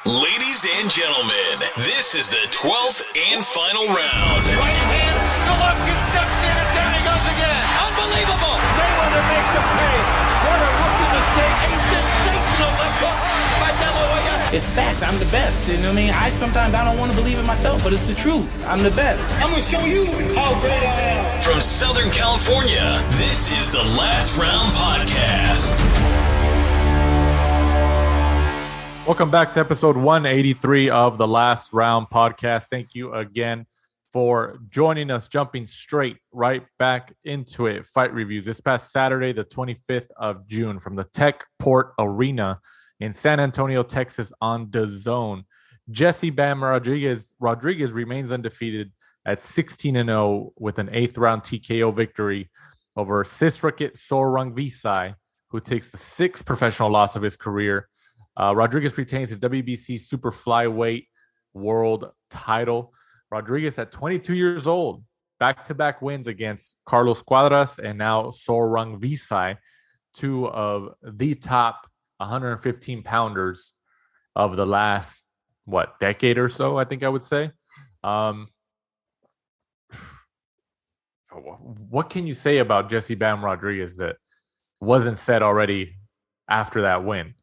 Ladies and gentlemen, this is the 12th and final round. Right hand, Golovkin steps in and down he goes again. Unbelievable. Mayweather makes a pay. What a rookie mistake. A sensational left hook by De La Hoya. It's fact. I'm the best. You know what I mean? Sometimes I don't want to believe it myself, but it's the truth. I'm the best. I'm going to show you how great I am. From Southern California, this is the Last Round Podcast. Welcome back to episode 183 of the Last Round Podcast. Thank you again for joining us, jumping straight right back into it. Fight reviews this past Saturday, the 25th of June from the Techport Arena in San Antonio, Texas on DAZN. Jesse Bam Rodriguez remains undefeated at 16-0 with an 8th round TKO victory over Rodriguez-Sor Rungvisai, who takes the 6th professional loss of his career. Rodriguez retains his WBC super flyweight world title. Rodriguez at 22 years old, back-to-back wins against Carlos Cuadras and now Sor Rungvisai, two of the top 115 pounders of the last, decade or so, I think I would say. What can you say about Jesse Bam Rodriguez that wasn't said already after that win?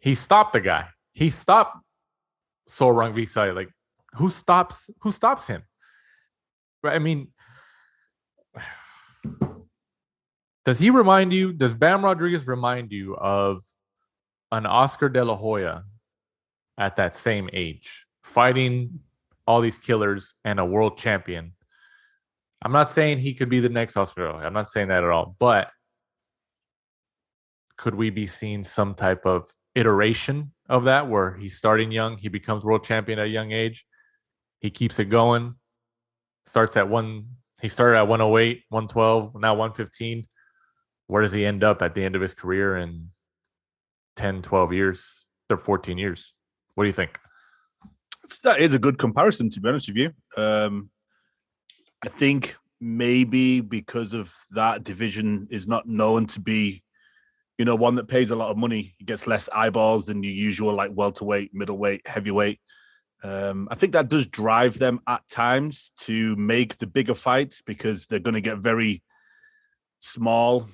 He stopped the guy. He stopped Sor Rungvisai. Like, who stops him? Right? I mean, does Bam Rodriguez remind you of an Oscar De La Hoya at that same age, fighting all these killers and a world champion? I'm not saying he could be the next Oscar De La Hoya. I'm not saying that at all. But could we be seeing some type of iteration of that where he's starting young, he becomes world champion at a young age, he keeps it going, he started at 108, 112, now 115. Where does he end up at the end of his career in 10, 12 years, 14 years? What do you think? That is a good comparison, to be honest with you. I think maybe because of that division is not known to be, one that pays a lot of money, he gets less eyeballs than your usual, like welterweight, middleweight, heavyweight. I think that does drive them at times to make the bigger fights because they're going to get very small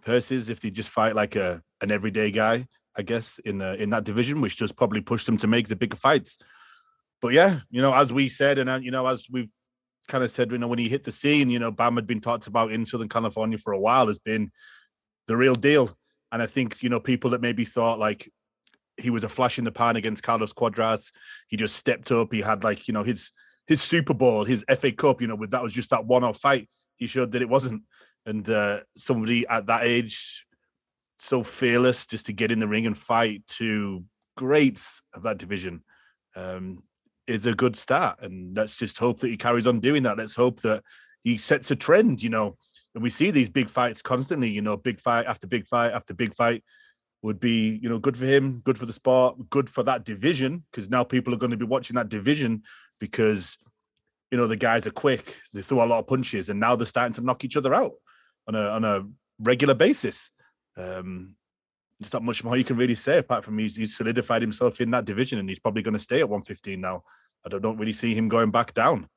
purses if they just fight like an everyday guy, I guess, in that division, which does probably push them to make the bigger fights. But yeah, as we said, and as we've kind of said, when he hit the scene, Bam had been talked about in Southern California for a while as being the real deal. And I think, people that maybe thought like he was a flash in the pan against Carlos Cuadras, he just stepped up. He had his Super Bowl, his FA Cup, that was just that one-off fight. He showed that it wasn't. And somebody at that age, so fearless just to get in the ring and fight two greats of that division is a good start. And let's just hope that he carries on doing that. Let's hope that he sets a trend, And we see these big fights constantly, big fight after big fight after big fight would be, good for him, good for the sport, good for that division, because now people are going to be watching that division because, the guys are quick. They throw a lot of punches and now they're starting to knock each other out on a regular basis. There's not much more you can really say apart from he's solidified himself in that division and he's probably going to stay at 115 now. I don't really see him going back down.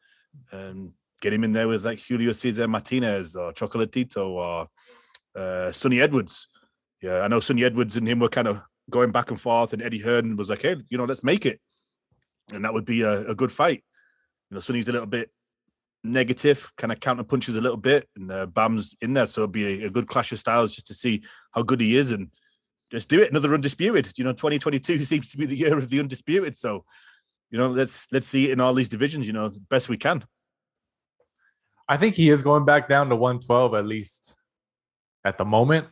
Get him in there with like Julio Cesar Martinez or Chocolatito or Sonny Edwards. Yeah, I know Sonny Edwards and him were kind of going back and forth, and Eddie Hearn was like, hey, let's make it. And that would be a good fight. Sonny's a little bit negative, kind of counter punches a little bit, and Bam's in there. So it'd be a good clash of styles just to see how good he is and just do it. Another undisputed. 2022 seems to be the year of the undisputed. So, let's see it in all these divisions, the best we can. I think he is going back down to 112, at least at the moment,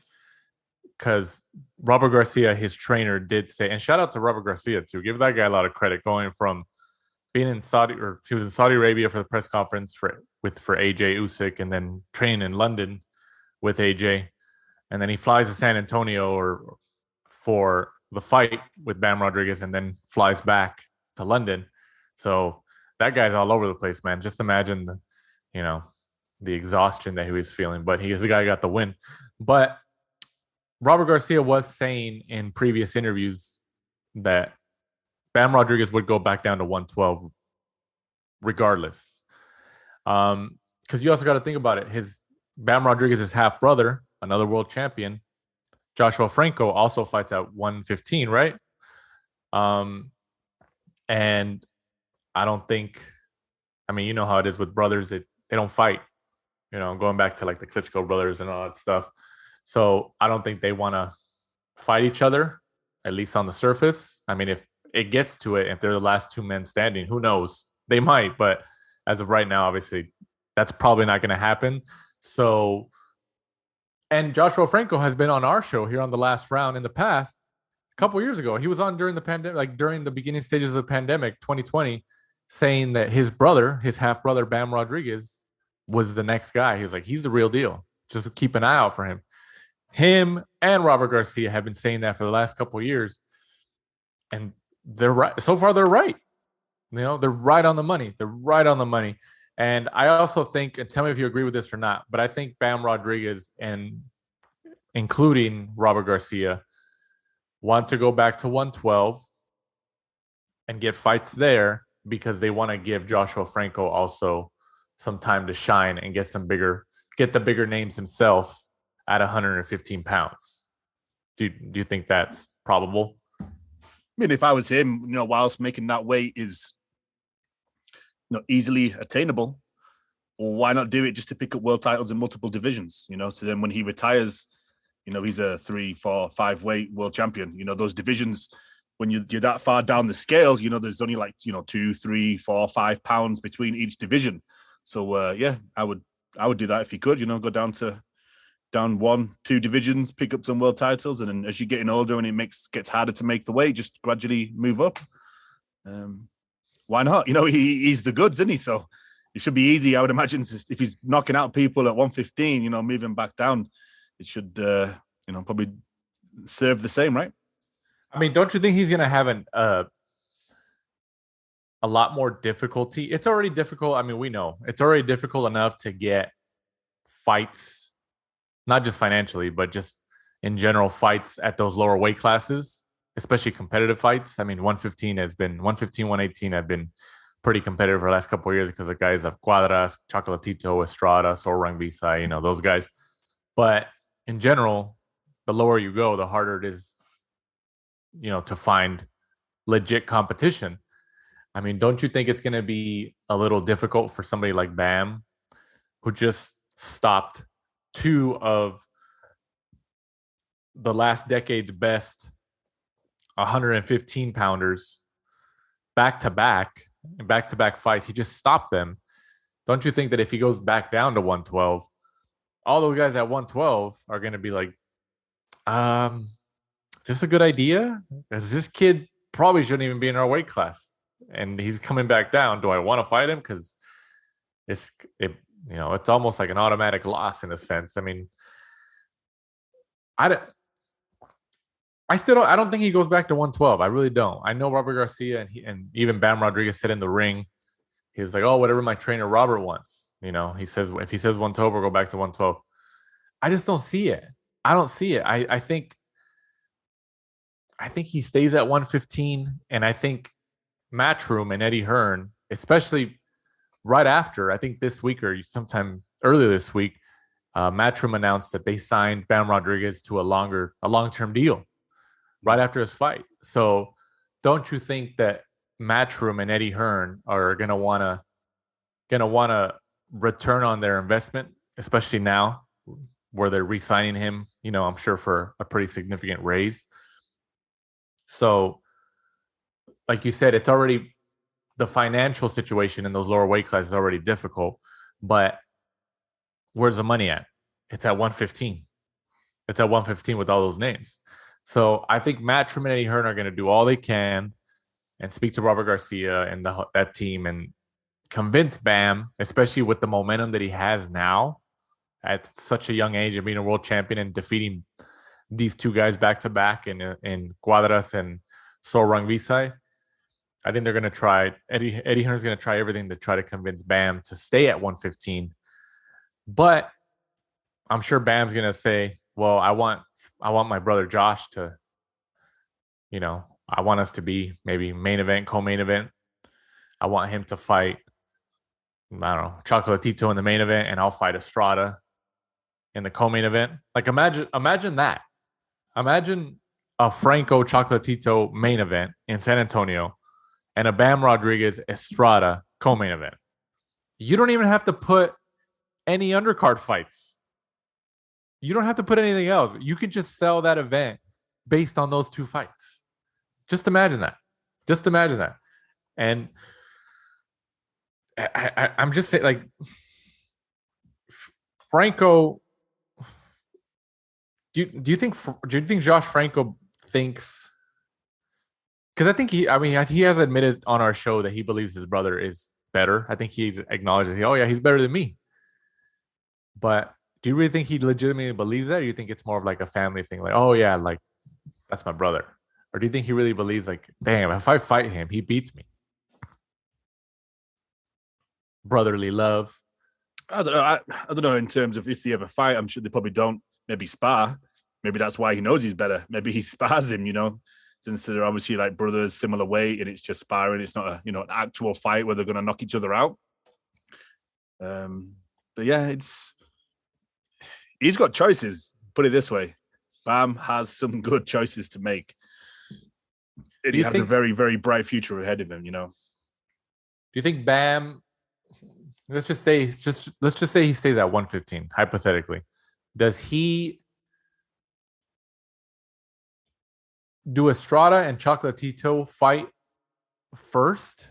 because Robert Garcia, his trainer, did say, and shout out to Robert Garcia too. Give that guy a lot of credit, going from being in he was in Saudi Arabia for the press conference for AJ Usyk, and then training in London with AJ, and then he flies to San Antonio for the fight with Bam Rodriguez, and then flies back to London. So that guy's all over the place, man. Just imagine the exhaustion that he was feeling, but the guy got the win. But Robert Garcia was saying in previous interviews that Bam Rodriguez would go back down to 112 regardless. Because you also got to think about it. Bam Rodriguez's half brother, another world champion, Joshua Franco, also fights at 115, right? And I don't think, I mean, you know how it is with brothers, they don't fight, going back to like the Klitschko brothers and all that stuff. So I don't think they want to fight each other, at least on the surface. I mean, if it gets to it, if they're the last two men standing, who knows? They might, but as of right now, obviously, that's probably not going to happen. So, and Joshua Franco has been on our show here on The Last Round in the past. A couple years ago, he was on during the pandemic, like during the beginning stages of the pandemic, 2020, saying that his brother, his half brother, Bam Rodriguez, was the next guy. He was like, he's the real deal. Just keep an eye out for him. Him and Robert Garcia have been saying that for the last couple of years. And they're right. So far, they're right. They're right on the money. They're right on the money. And I also think, and tell me if you agree with this or not, but I think Bam Rodriguez and including Robert Garcia want to go back to 112 and get fights there because they want to give Joshua Franco also some time to shine and get the bigger names himself at 115 pounds. Do you think that's probable? I mean, if I was him, whilst making that weight is easily attainable, why not do it just to pick up world titles in multiple divisions? So then when he retires, he's a 3, 4, 5 weight world champion. Those divisions, when you're that far down the scales, there's only like 2, 3, 4, 5 pounds between each division. So yeah, I would do that if you could. Go down 1, 2 divisions, pick up some world titles, and then as you're getting older and it gets harder to make the weight, just gradually move up. Why not? He's the goods, isn't he? So it should be easy, I would imagine. If he's knocking out people at 115, moving back down, it should probably serve the same, right? I mean, don't you think he's going to have a lot more difficulty? It's already difficult. I mean, we know it's already difficult enough to get fights, not just financially, but just in general fights at those lower weight classes, especially competitive fights. I mean, 115, 118 have been pretty competitive for the last couple of years because of guys like Cuadras, Chocolatito, Estrada, Sor Rungvisai, those guys. But in general, the lower you go, the harder it is, to find legit competition. I mean, don't you think it's going to be a little difficult for somebody like Bam, who just stopped 2 of the last decade's best 115 pounders back-to-back fights? He just stopped them. Don't you think that if he goes back down to 112, all those guys at 112 are going to be like, is this a good idea? Because this kid probably shouldn't even be in our weight class, and he's coming back down. Do I want to fight him? Because it's almost like an automatic loss in a sense. I mean, I don't think he goes back to 112. I really don't. I know Robert Garcia and even Bam Rodriguez said in the ring, he was like, oh, whatever my trainer Robert wants. He says, if he says 112, we'll go back to 112. I just don't see it. I don't see it. I think he stays at 115, and I think Matchroom and Eddie Hearn, especially right after, I think this week or sometime earlier this week, Matchroom announced that they signed Bam Rodriguez to a long-term deal right after his fight. So don't you think that Matchroom and Eddie Hearn are gonna wanna return on their investment, especially now where they're re-signing him, I'm sure for a pretty significant raise. So like you said, it's already, the financial situation in those lower weight classes is already difficult, but where's the money at? It's at 115. It's at 115 with all those names. So I think Matchroom and Eddie Hearn are going to do all they can and speak to Robert Garcia and that team and convince Bam, especially with the momentum that he has now at such a young age and being a world champion and defeating these 2 guys back to back in Cuadras and Sor Rungvisai. I think they're going to try. Eddie Hearn's going to try everything to try to convince Bam to stay at 115. But I'm sure Bam's going to say, well, I want my brother Josh to, I want us to be maybe main event, co-main event. I want him to fight, I don't know, Chocolatito in the main event, and I'll fight Estrada in the co-main event. Like imagine that. Imagine a Franco Chocolatito main event in San Antonio and a Bam Rodriguez Estrada co-main event. You don't even have to put any undercard fights. You don't have to put anything else. You can just sell that event based on those two fights. Just imagine that. And I'm just saying, like, Franco. Do you think Josh Franco thinks? Because I think he has admitted on our show that he believes his brother is better. I think he's acknowledged that he's better than me. But do you really think he legitimately believes that? Or do you think it's more of like a family thing? Like, oh yeah, like that's my brother. Or do you think he really believes like, damn, if I fight him, he beats me? Brotherly love. I don't know. I don't know in terms of if they ever fight. I'm sure they probably don't. Maybe spar. Maybe that's why he knows he's better. Maybe he spars him, since they're obviously like brothers, similar weight, and it's just sparring. It's not an actual fight where they're going to knock each other out. But yeah, he's got choices. Put it this way, Bam has some good choices to make. And he has a very, very bright future ahead of him. Do you think Bam? Let's just say he stays at 115, hypothetically. Does he do Estrada and Chocolatito fight first?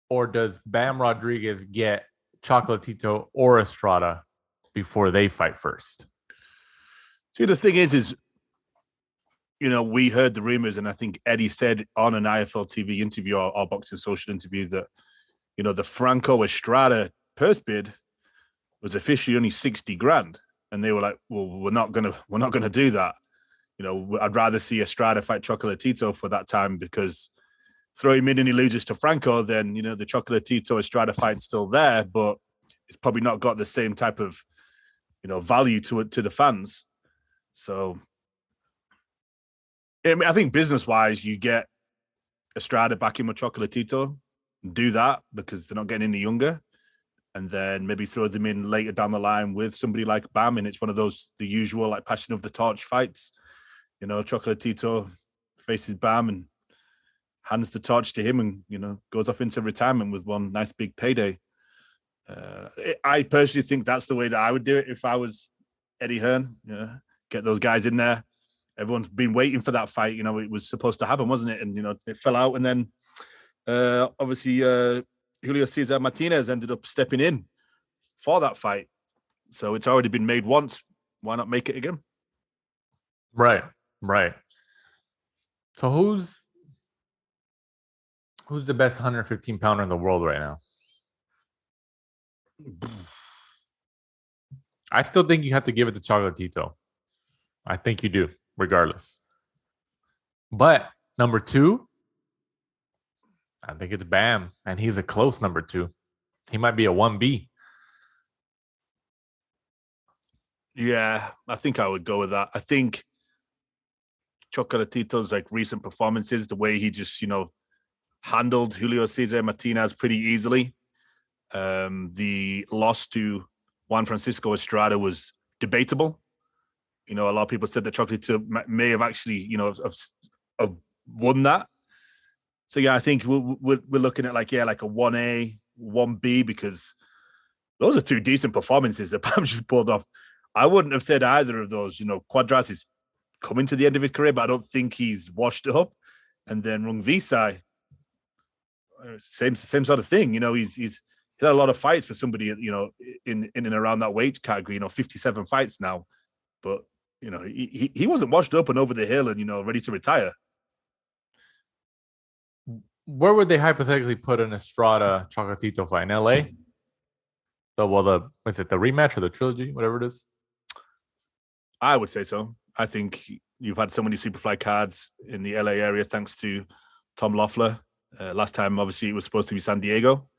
Or does Bam Rodriguez get Chocolatito or Estrada before they fight first? See, the thing is, we heard the rumors, and I think Eddie said on an IFL TV interview or Boxing Social interview that, the Franco Estrada purse bid was officially only 60 grand. And they were like, well, we're not gonna do that. I'd rather see Estrada fight Chocolatito for that time, because throw him in and he loses to Franco, then, the Chocolatito Estrada fight's still there, but it's probably not got the same type of, value to the fans. So, I think business-wise, you get Estrada back in with Chocolatito, do that because they're not getting any younger, and then maybe throw them in later down the line with somebody like Bam, and it's one of those, the usual, like, Passion of the Torch fights. Chocolatito faces Bam and hands the torch to him and, goes off into retirement with one nice big payday. I personally think that's the way that I would do it if I was Eddie Hearn. Get those guys in there. Everyone's been waiting for that fight. It was supposed to happen, wasn't it? And, it fell out. And then, obviously, Julio Cesar Martinez ended up stepping in for that fight. So it's already been made once. Why not make it again? Right. So who's the best 115 pounder in the world right now? I still think you have to give it to Chocolatito. I think you do, regardless. But number 2, I think it's Bam, and he's a close number 2. He might be a 1B. Yeah, I think I would go with that. I think Chocolatito's like recent performances, the way he just, handled Julio Cesar Martinez pretty easily. The loss to Juan Francisco Estrada was debatable. A lot of people said that Chocolatito may have actually, have won that. So yeah, I think we're looking at like a 1A, 1B, because those are 2 decent performances that Bam just pulled off. I wouldn't have said either of those. Quadras is coming to the end of his career, but I don't think he's washed up. And then Rungvisai, same sort of thing. He's had a lot of fights for somebody, in and around that weight category. 57 fights now, but he wasn't washed up and over the hill and ready to retire. Where would they hypothetically put an Estrada Chocolatito fight? In LA? Is it the rematch or the trilogy, whatever it is? I would say so. I think you've had so many Superfly cards in the LA area thanks to Tom Loeffler. Last time, obviously, it was supposed to be San Diego.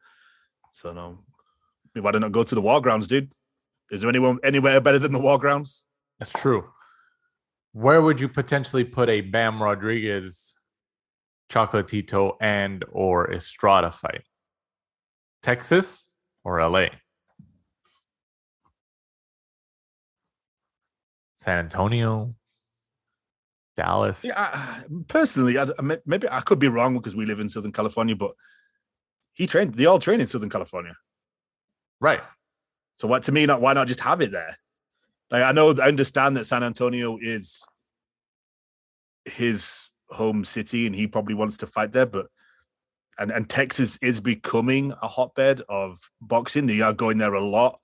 So, no. Why don't I go to the War Grounds, dude? Is there anyone anywhere better than the War Grounds? That's true. Where would you potentially put a Bam Rodriguez Chocolatito and or Estrada fight? Texas or LA? San Antonio? Dallas? Yeah, personally, maybe I could be wrong because we live in Southern California, but they all train in Southern California. Right. So what, to me, why not just have it there? Like, I understand that San Antonio is his home city and he probably wants to fight there, but and Texas is becoming a hotbed of boxing. They are going there a lot.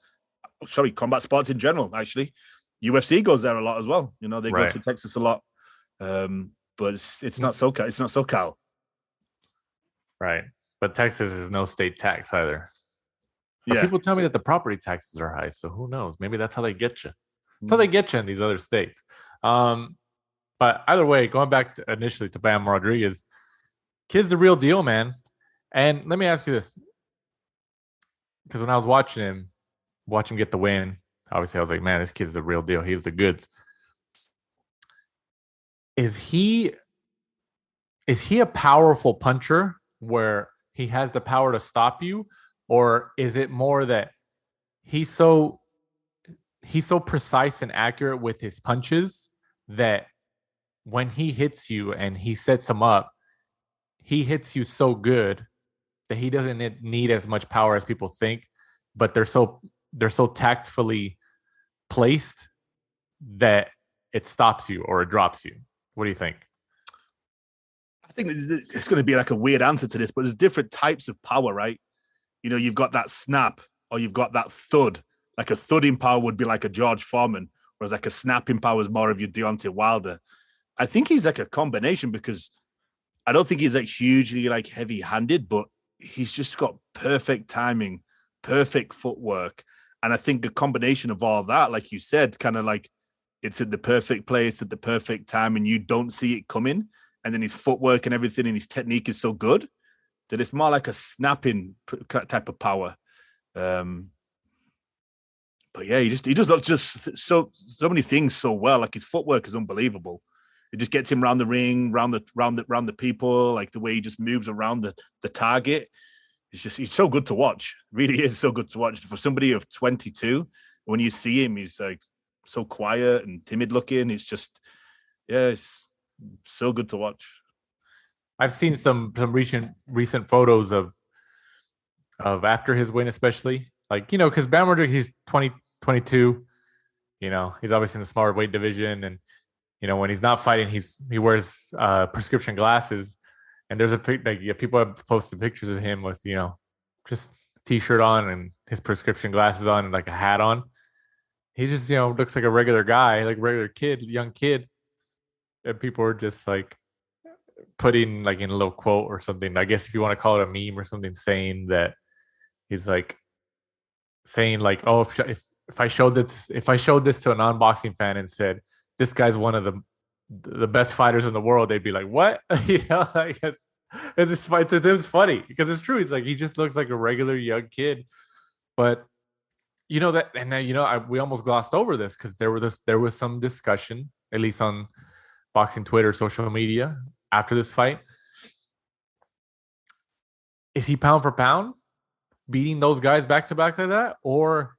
Sorry, combat sports in general, actually. UFC goes there a lot as well. You know, they go to Texas a lot. But it's not SoCal. It's not SoCal. Right. But Texas is no state tax either. Yeah. People tell me that the property taxes are high, so who knows? Maybe that's how they get you. That's how they get you in these other states. But either way, going back initially to Bam Rodriguez, kid's the real deal, man. And let me ask you this. Because when I was watching him get the win, obviously I was like, man, this kid's the real deal. He's the goods. Is he a powerful puncher where he has the power to stop you? Or is it more that he's so precise and accurate with his punches that when he hits you and he sets them up, he hits you so good that he doesn't need as much power as people think, but they're so tactfully placed that it stops you or it drops you. What do you think? I think it's going to be like a weird answer to this, but there's different types of power, right? You know, you've got that snap or you've got that thud. Like a thudding power would be like a George Foreman, whereas like a snapping power is more of your Deontay Wilder. I think he's like a combination because I don't think he's like hugely like heavy-handed, but he's just got perfect timing, perfect footwork. And I think the combination of all that, like you said, kind of like it's at the perfect place at the perfect time and you don't see it coming. And then his footwork and everything and his technique is so good that it's more like a snapping type of power. But yeah, he does just so many things so well. Like his footwork is unbelievable. It just gets him around the ring, round the people, like the way he just moves around the target. He's so good to watch. Really is so good to watch for somebody of 22. When you see him, he's like so quiet and timid looking. It's just, yeah, it's so good to watch. I've seen some recent photos of after his win, especially like, you know, because Bam Rodriguez, he's 22, you know, he's obviously in the smaller weight division. And, you know, when he's not fighting, he wears prescription glasses. And there's people have posted pictures of him with, you know, just t-shirt on and his prescription glasses on and like a hat on. He just, you know, looks like a regular guy, like a regular kid, young kid. And people are just like putting like in a little quote or something. I guess if you want to call it a meme or something, saying that he's like saying like, oh, if I showed this to a non-boxing fan and said this guy's one of the best fighters in the world, they'd be like, what? You know, like it's funny because it's true. It's like he just looks like a regular young kid, but you know that, and then, you know, we almost glossed over this because there was some discussion, at least on boxing Twitter, social media, after this fight. Is he pound for pound beating those guys back to back like that, or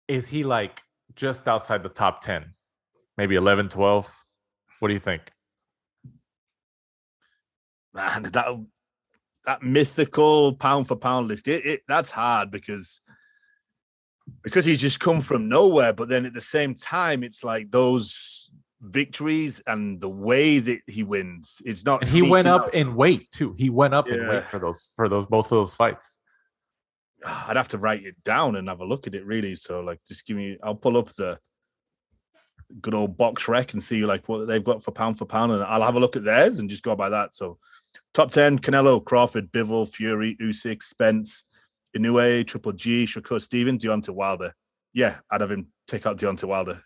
is he like just outside the top 10? Maybe 11, 12. What do you think? Man, that mythical pound for pound list, that's hard because he's just come from nowhere. But then at the same time, it's like those victories and the way that he wins. It's not. And he went up in weight too. He went up in weight for both of those fights. I'd have to write it down and have a look at it really. So like, just I'll pull up the good old box rec and see like what they've got for pound, and I'll have a look at theirs and just go by that. So top 10: Canelo, Crawford, Bivol, Fury, Usyk, Spence, Inoue, Triple G, Shakur Stevens, Deontay Wilder. Yeah, I'd have him take out Deontay Wilder.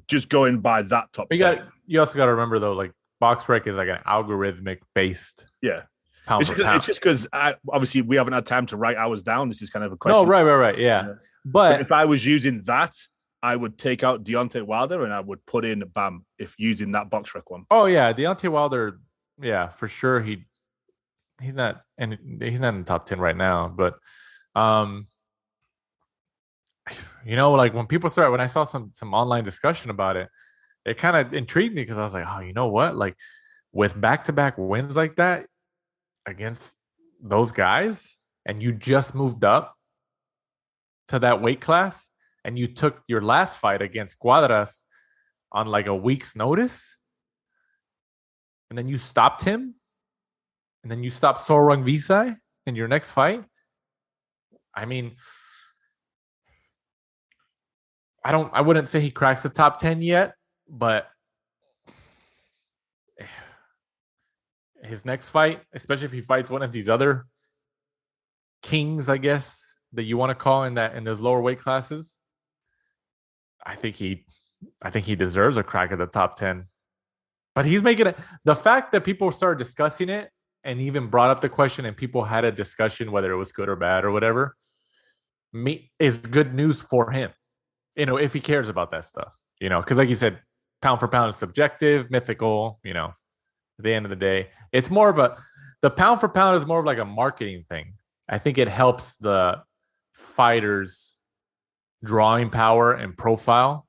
Just going by that top 10. You also got to remember though, like box rec is like an algorithmic based. Yeah. It's just because obviously we haven't had time to write ours down. This is kind of a question. No, right. Yeah. But if I was using that, I would take out Deontay Wilder and I would put in Bam if using that box rec one. Oh, yeah. Deontay Wilder yeah, for sure. He's not in the top 10 right now, but like when I saw some online discussion about it, it kind of intrigued me because I was like, oh, you know what? Like with back-to-back wins like that against those guys, and you just moved up to that weight class, and you took your last fight against Cuadras on like a week's notice, and then you stopped him, and then you stopped Sor Rungvisai in your next fight. I mean, I wouldn't say he cracks the top 10 yet, but his next fight, especially if he fights one of these other kings, I guess, that you want to call in those lower weight classes, I think he deserves a crack at the top 10. But he's making it. The fact that people started discussing it and even brought up the question and people had a discussion whether it was good or bad or whatever, is good news for him. If he cares about that stuff, because like you said, pound for pound is subjective, mythical, at the end of the day, it's more of the pound for pound is more of like a marketing thing. I think it helps the fighters' drawing power and profile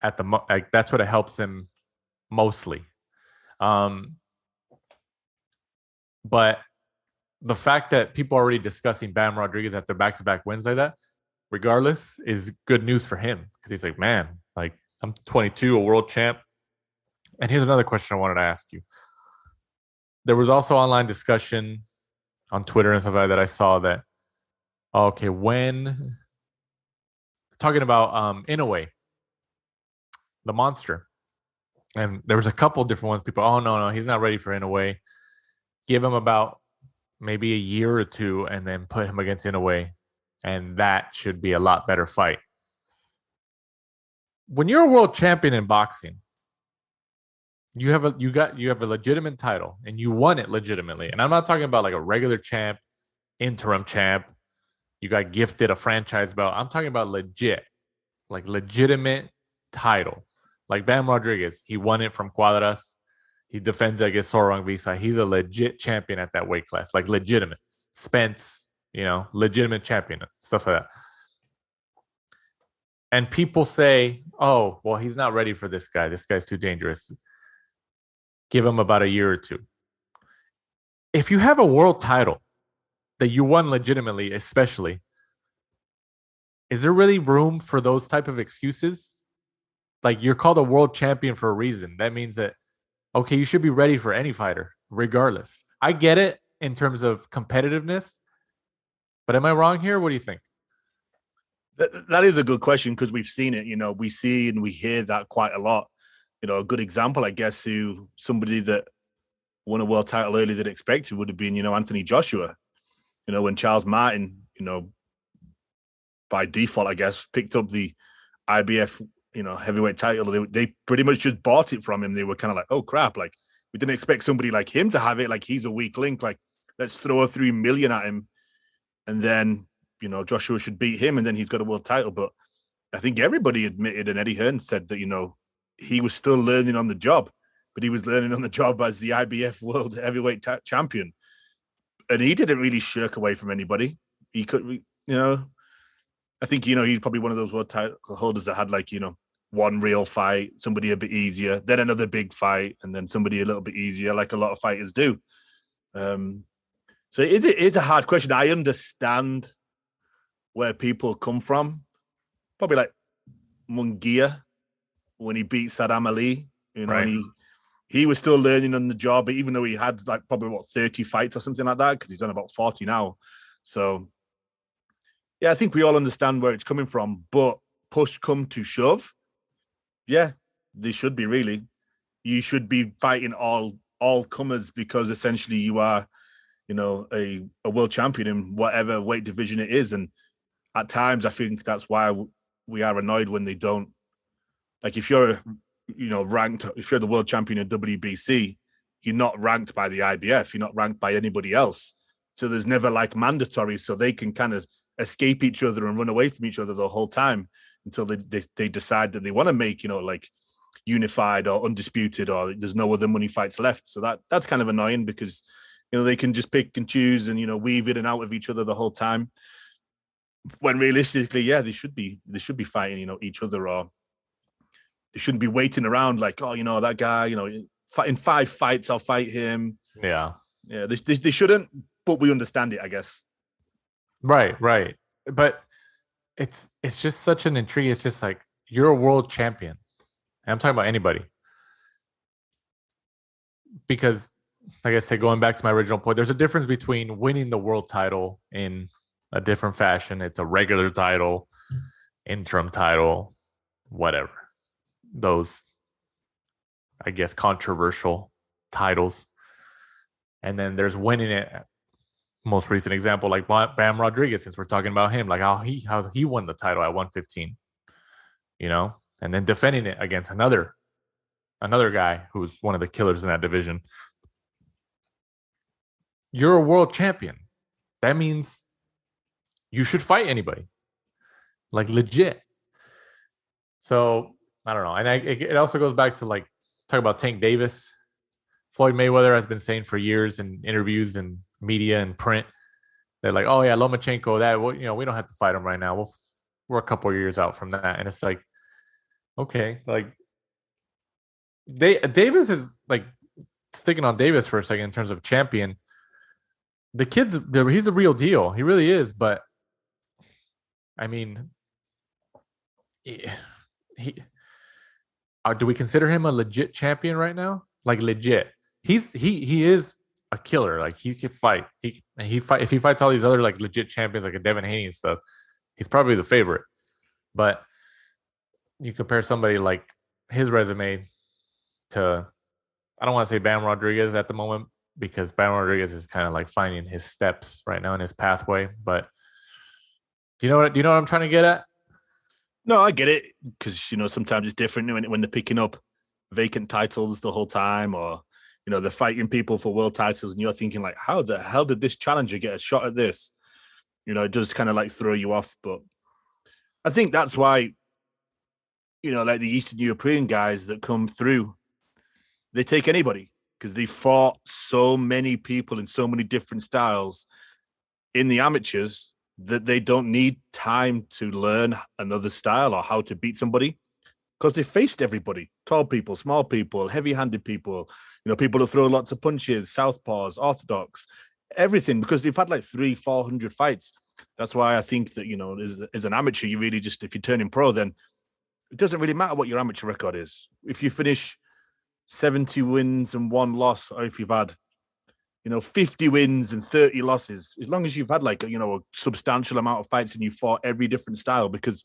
that's what it helps them mostly. But the fact that people are already discussing Bam Rodriguez after back-to-back wins like that, regardless, is good news for him because he's like, man, like I'm 22, a world champ. And here's another question I wanted to ask you. There was also online discussion on Twitter and stuff like that. I saw that. Okay, when talking about Inoue, the monster, and there was a couple different ones. People, oh no, he's not ready for Inoue. Give him about maybe a year or two, and then put him against Inoue, and that should be a lot better fight. When you're a world champion in boxing, you have a legitimate title, and you won it legitimately. And I'm not talking about like a regular champ, interim champ. You got gifted a franchise belt. I'm talking about legitimate title. Like Bam Rodriguez, he won it from Cuadras. He defends against Sor Rungvisai. He's a legit champion at that weight class, like legitimate. Spence, legitimate champion, stuff like that. And people say, oh, well, he's not ready for this guy. This guy's too dangerous. Give him about a year or two. If you have a world title that you won legitimately, especially, is there really room for those type of excuses? Like, you're called a world champion for a reason. That means that, okay, you should be ready for any fighter, regardless. I get it in terms of competitiveness, but am I wrong here? What do you think? That is a good question because we've seen it. We see and we hear that quite a lot. A good example, I guess, to somebody that won a world title earlier than expected would have been, Anthony Joshua. When Charles Martin, by default, I guess, picked up the IBF, heavyweight title, they pretty much just bought it from him. They were kind of like, oh crap, like we didn't expect somebody like him to have it. Like he's a weak link. Like let's throw $3 million at him, and then Joshua should beat him, and then he's got a world title. But I think everybody admitted, and Eddie Hearn said that he was still learning on the job, but he was learning on the job as the IBF World Heavyweight Champion, and he didn't really shirk away from anybody. He could, I think, he's probably one of those world title holders that had one real fight, somebody a bit easier, then another big fight, and then somebody a little bit easier, like a lot of fighters do. So it's a hard question. I understand where people come from. Probably like Munguia when he beat Saddam Ali, right. And he was still learning on the job, even though he had probably 30 fights or something like that, because he's done about 40 now. So yeah, I think we all understand where it's coming from, but push come to shove, yeah, they should be really. You should be fighting all comers because essentially you are, a world champion in whatever weight division it is. And at times, I think that's why we are annoyed when they don't. Like if you're, ranked, if you're the world champion in WBC, you're not ranked by the IBF. You're not ranked by anybody else. So there's never mandatory, so they can kind of escape each other and run away from each other the whole time until they decide that they want to make, unified or undisputed, or there's no other money fights left. So that's kind of annoying because, they can just pick and choose and, weave in and out of each other the whole time. When realistically, yeah, they should be fighting, each other, or they shouldn't be waiting around like, oh, that guy, in 5 fights, I'll fight him. Yeah. Yeah, they shouldn't, but we understand it, I guess. Right. But it's just such an intrigue. It's just like, you're a world champion. And I'm talking about anybody. Because, like I said, going back to my original point, there's a difference between winning the world title in a different fashion. It's a regular title, interim title, whatever. Those, I guess, controversial titles. And then there's winning it. Most recent example, like Bam Rodriguez, since we're talking about him, like how he won the title at 115, and then defending it against another guy who's one of the killers in that division. You're a world champion. That means you should fight anybody, like legit. So I don't know, and it also goes back to like talk about Tank Davis. Floyd Mayweather has been saying for years in interviews and media and print, they're like, oh yeah, Lomachenko, that we don't have to fight him right now. We're a couple of years out from that, and it's like, okay, like Davis is like, sticking on Davis for a second in terms of champion. The kid's he's a real deal. He really is. But I mean, do we consider him a legit champion right now? Like legit. He is a killer. Like he can fight. If he fights all these other like legit champions like a Devin Haney and stuff, he's probably the favorite. But you compare somebody like his resume to, I don't want to say Bam Rodriguez at the moment, because Bam Rodriguez is kind of like finding his steps right now in his pathway. But do you know what I'm trying to get at? No, I get it, because sometimes it's different when they're picking up vacant titles the whole time, or they're fighting people for world titles, and you're thinking like, how the hell did this challenger get a shot at this? It does kind of like throw you off. But I think that's why, like the Eastern European guys that come through, they take anybody, because they fought so many people in so many different styles in the amateurs that they don't need time to learn another style or how to beat somebody, because they faced everybody: tall people, small people, heavy-handed people, people who throw lots of punches, southpaws, orthodox, everything, because they've had like 300-400 fights. That's why I think that, as an amateur, you really just, if you're turning pro, then it doesn't really matter what your amateur record is. If you finish 70 wins and 1 loss, or if you've had 50 wins and 30 losses, as long as you've had like a substantial amount of fights and you fought every different style, because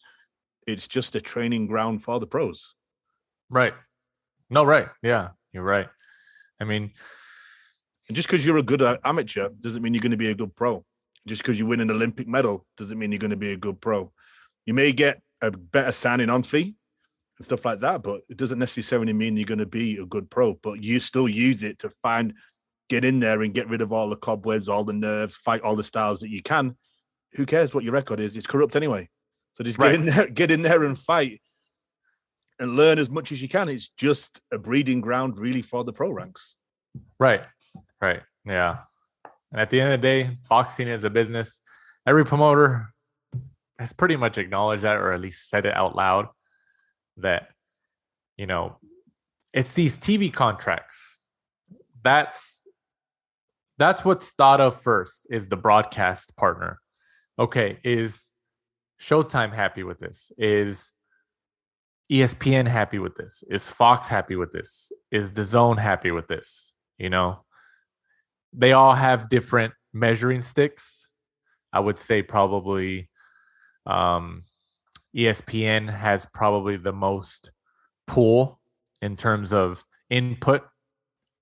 it's just a training ground for the pros. Right. No, right. Yeah, you're right. I mean, and just because you're a good amateur doesn't mean you're going to be a good pro. Just because you win an Olympic medal doesn't mean you're going to be a good pro. You may get a better signing on fee and stuff like that, but it doesn't necessarily mean you're going to be a good pro. But you still use it to get in there and get rid of all the cobwebs, all the nerves, fight all the styles that you can. Who cares what your record is? It's corrupt anyway. So just get in there and fight and learn as much as you can. It's just a breeding ground really for the pro ranks. Right. Yeah. And at the end of the day, boxing is a business. Every promoter has pretty much acknowledged that, or at least said it out loud, that, it's these TV contracts. That's what's thought of first, is the broadcast partner. Okay, is Showtime happy with this? Is ESPN happy with this? Is Fox happy with this? Is DAZN happy with this? They all have different measuring sticks. I would say probably ESPN has probably the most pull in terms of input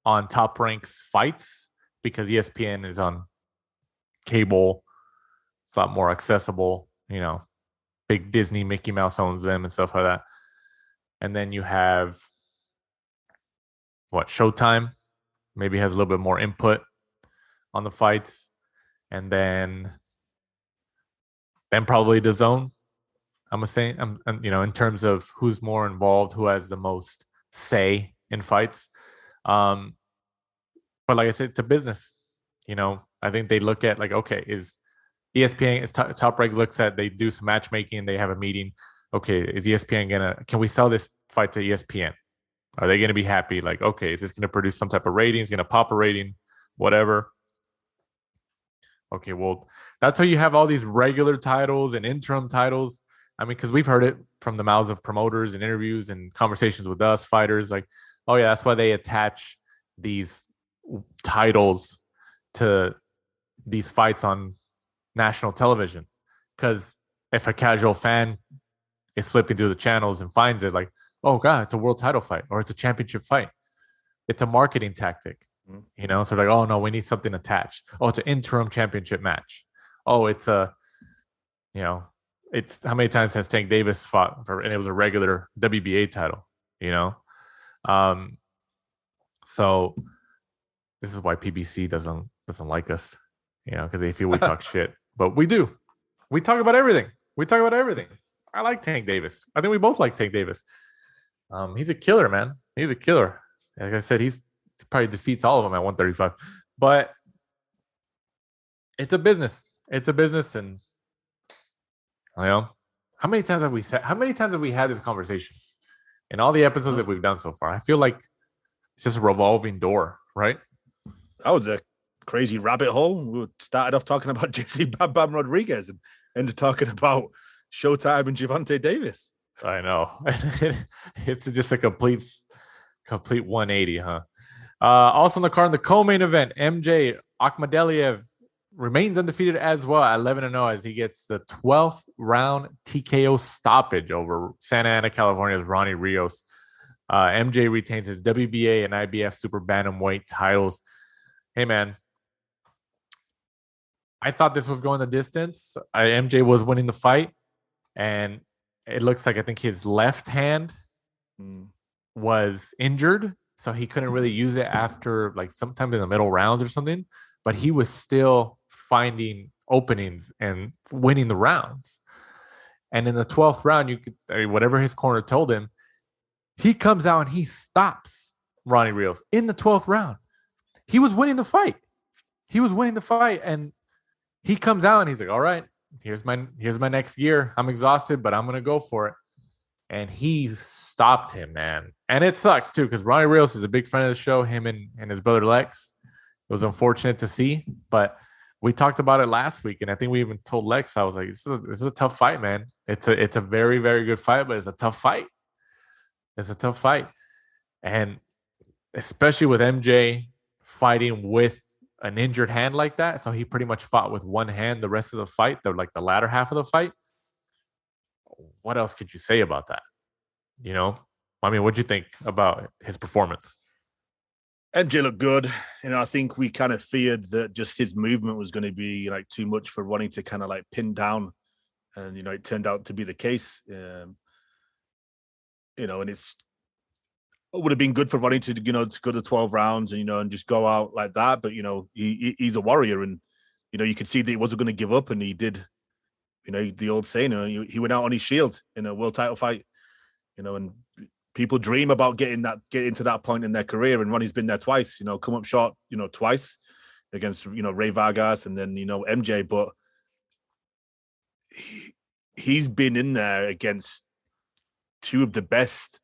on Top Rank's fights, because ESPN is on cable. It's a lot more accessible. Big Disney, Mickey Mouse owns them and stuff like that. And then you have Showtime maybe has a little bit more input on the fights, and then probably DAZN. I'm saying, in terms of who's more involved, who has the most say in fights. But like I said, it's a business. I think they look at like, okay, is ESPN is Top Rank looks at, they do some matchmaking, they have a meeting. Okay, is ESPN can we sell this fight to ESPN? Are they gonna be happy? Like, okay, is this gonna produce some type of rating? Is gonna pop a rating? Whatever. Okay, well, that's how you have all these regular titles and interim titles. I mean, because we've heard it from the mouths of promoters and interviews and conversations with us fighters, like, oh yeah, that's why they attach these titles to these fights on national television. Because if a casual fan is flipping through the channels and finds it, like, oh god, it's a world title fight or it's a championship fight, it's a marketing tactic. So like, oh no, we need something attached. Oh, it's an interim championship match. Oh, it's it's how many times has Tank Davis fought for, and it was a regular WBA title, so this is why PBC doesn't like us, because they feel we talk shit, but we do. We talk about everything. I like Tank Davis. I think we both like Tank Davis. He's a killer, man. He's a killer. Like I said, he probably defeats all of them at 135. But it's a business. And how many times have we had this conversation in all the episodes that we've done so far? I feel like it's just a revolving door, right? That was a crazy rabbit hole. We started off talking about JC Bam Bam Rodriguez and ended talking about Showtime and Gervonta Davis. I know. It's just a complete 180, huh? Also on the card in the co-main event, MJ Akhmadaliev remains undefeated as well at 11-0 as he gets the 12th round TKO stoppage over Santa Ana, California's Rodriguez-Sor. MJ retains his WBA and IBF super bantamweight titles. Hey, man. I thought this was going the distance. MJ was winning the fight, and it looks like I think his left hand was injured, so he couldn't really use it after like sometime in the middle rounds or something, but he was still finding openings and winning the rounds. And in the 12th round, whatever his corner told him, he comes out and he stops Rodriguez-Sor in the 12th round. He was winning the fight. And he comes out and he's like, all right, here's my next gear. I'm exhausted, but I'm going to go for it. And he stopped him, man. And it sucks too, because Rodriguez-Sor is a big friend of the show, him and his brother Lex. It was unfortunate to see, but we talked about it last week. And I think we even told Lex, I was like, this is a tough fight, man. It's a very, very good fight, but it's a tough fight. And especially with MJ fighting with an injured hand like that. So he pretty much fought with one hand the rest of the fight, the latter half of the fight. What else could you say about that? I mean, what'd you think about his performance? MJ looked good. I think we kind of feared that just his movement was going to be like too much for Ronnie to kind of like pin down. And, it turned out to be the case. And it would have been good for Ronnie to go to 12 rounds and just go out like that. But, he's a warrior, and, you could see that he wasn't going to give up, and he did, the old saying, he went out on his shield in a world title fight, and people dream about getting to that point in their career. And Ronnie's been there twice, come up short, twice against, Ray Vargas and then, MJ, but he's been in there against two of the best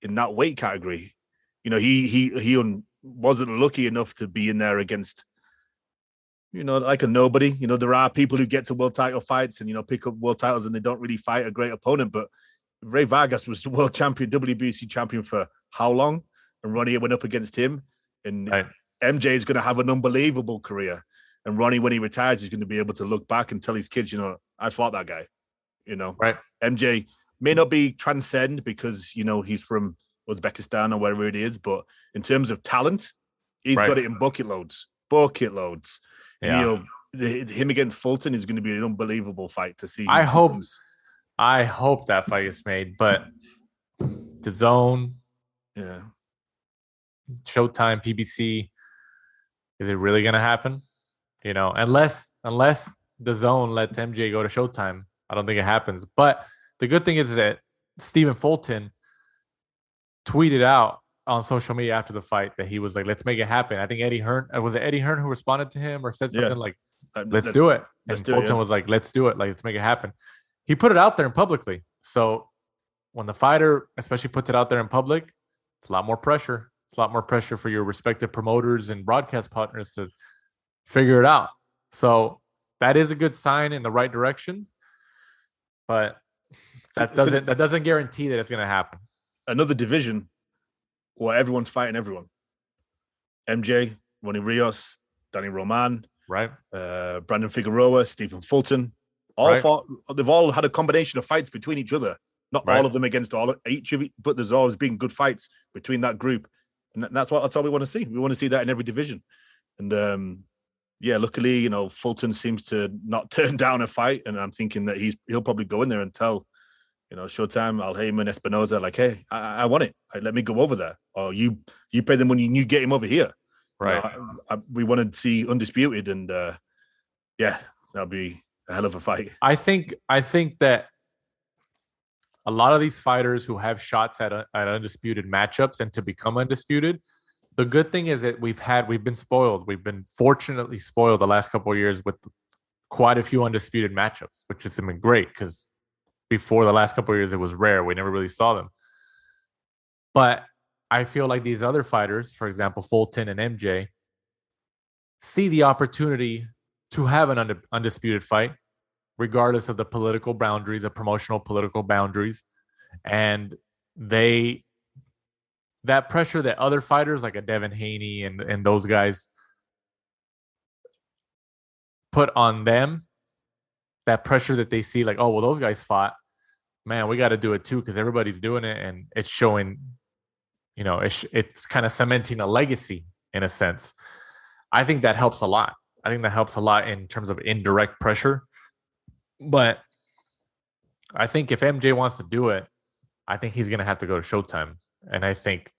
in that weight category. He wasn't lucky enough to be in there against, like a nobody. There are people who get to world title fights and, pick up world titles and they don't really fight a great opponent. But Ray Vargas was the world champion, WBC champion for how long? And Ronnie went up against him. And right. MJ is going to have an unbelievable career. And Ronnie, when he retires, is going to be able to look back and tell his kids, I fought that guy. Right. MJ may not be transcend because, he's from Uzbekistan or wherever it is. But in terms of talent, he's got it in bucket loads. Yeah. And, him against Fulton is going to be an unbelievable fight to see. I hope that fight is made, but the Zone, Showtime, PBC, is it really going to happen? Unless the Zone lets MJ go to Showtime, I don't think it happens. But the good thing is that Stephen Fulton tweeted out on social media after the fight that he was like, "Let's make it happen." I think Eddie Hearn was it Eddie Hearn who responded to him or said something like, "Let's do it," and Fulton was like, "Let's do it. Like, let's make it happen." He put it out there in publicly. So when the fighter, especially, puts it out there in public, it's a lot more pressure. It's a lot more pressure for your respective promoters and broadcast partners to figure it out. So that is a good sign in the right direction, but that doesn't guarantee that it's going to happen. Another division where everyone's fighting everyone. MJ, Rodriguez-Sor, Danny Roman, right? Brandon Figueroa, Stephen Fulton. They've all had a combination of fights between each other. Not all of them against each of each, but there's always been good fights between that group. And that's all we want to see. We want to see that in every division. And luckily, Fulton seems to not turn down a fight. And I'm thinking that he'll probably go in there and tell, Showtime, Al Heyman, Espinoza, like, hey, I want it. Let me go over there. Or you pay the money and you get him over here. Right. We want to see Undisputed, and that'll be a hell of a fight. I think that a lot of these fighters who have shots at undisputed matchups and to become undisputed, the good thing is that we've been spoiled. We've been fortunately spoiled the last couple of years with quite a few undisputed matchups, which has been great because before the last couple of years, it was rare. We never really saw them. But I feel like these other fighters, for example, Fulton and MJ, see the opportunity to have an undisputed fight, regardless of the political boundaries, the promotional political boundaries. And that pressure that other fighters like a Devin Haney and those guys put on them, that pressure that they see like, oh, well, those guys fought, man, we got to do it too because everybody's doing it. And it's showing, it's kind of cementing a legacy in a sense. I think that helps a lot. I think that helps a lot in terms of indirect pressure. But I think if MJ wants to do it, I think he's going to have to go to Showtime. And I think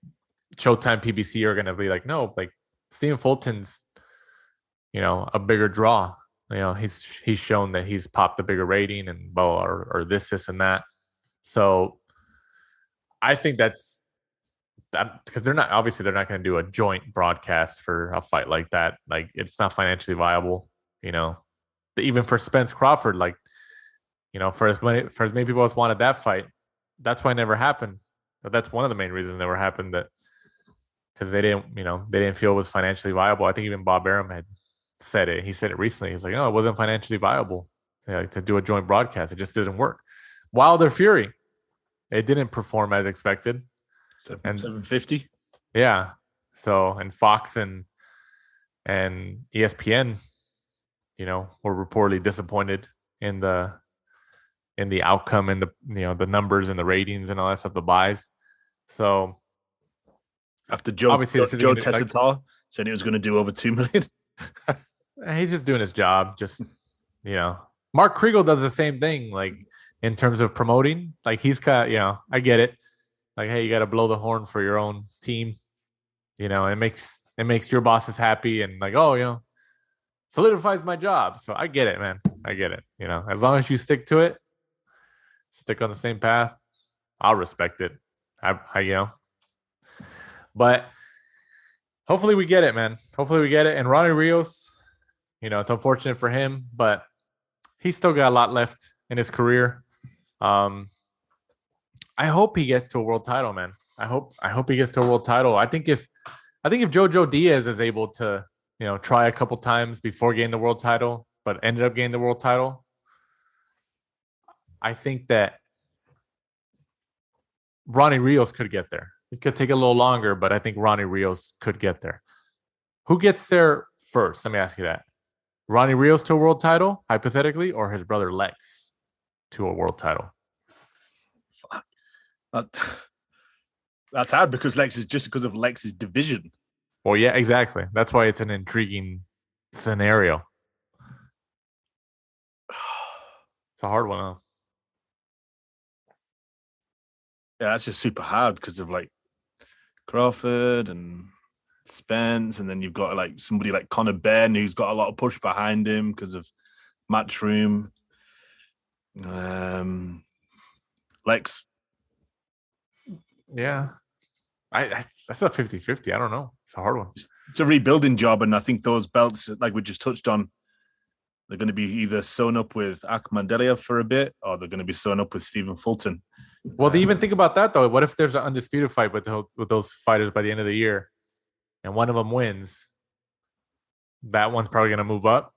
Showtime, PBC are going to be like, no, like Stephen Fulton's, a bigger draw. He's shown that he's popped a bigger rating and or this and that. So I think that's that because they're not going to do a joint broadcast for a fight like that. Like it's not financially viable, even for Spence Crawford, like, for as many people as wanted that fight, that's why it never happened. But that's one of the main reasons it never happened, that because they didn't feel it was financially viable. I think even Bob Arum had said it. He said it recently. He's like, no, it wasn't financially viable to do a joint broadcast. It just didn't work. Wilder Fury, it didn't perform as expected. 750. Yeah. So, and Fox and ESPN, were reportedly disappointed in the outcome and the numbers and the ratings and all that stuff, the buys. So after Joe Tessitore said he was going to do over 2 million. He's just doing his job. Just, Mark Kriegel does the same thing. Like in terms of promoting, like he's kind of, I get it. Like, hey, you got to blow the horn for your own team. It makes your bosses happy and like, oh, solidifies my job. So I get it, man. I get it. As long as you stick to it, stick on the same path, I'll respect it. But hopefully we get it, man. Hopefully we get it. And Ronnie Rios, it's unfortunate for him, but he's still got a lot left in his career. I hope he gets to a world title, man. I hope he gets to a world title. I think if Jojo Diaz is able to, try a couple times before getting the world title, but ended up getting the world title, I think that Ronnie Rios could get there. It could take a little longer, but I think Ronnie Rios could get there. Who gets there first? Let me ask you that. Ronnie Rios to a world title, hypothetically, or his brother Lex to a world title? That's hard because because of Lex's division. Well, yeah, exactly. That's why it's an intriguing scenario. It's a hard one, huh? Yeah, that's just super hard because of like Crawford and Spence, and then you've got like somebody like Conor Benn who's got a lot of push behind him because of Matchroom. Lex. Yeah. That's a 50-50. I don't know. It's a hard one. It's a rebuilding job, and I think those belts, like we just touched on, they're going to be either sewn up with Akhmadaliev for a bit, or they're going to be sewn up with Stephen Fulton. Well, they even think about that though. What if there's an undisputed fight with those fighters by the end of the year, and one of them wins? That one's probably going to move up.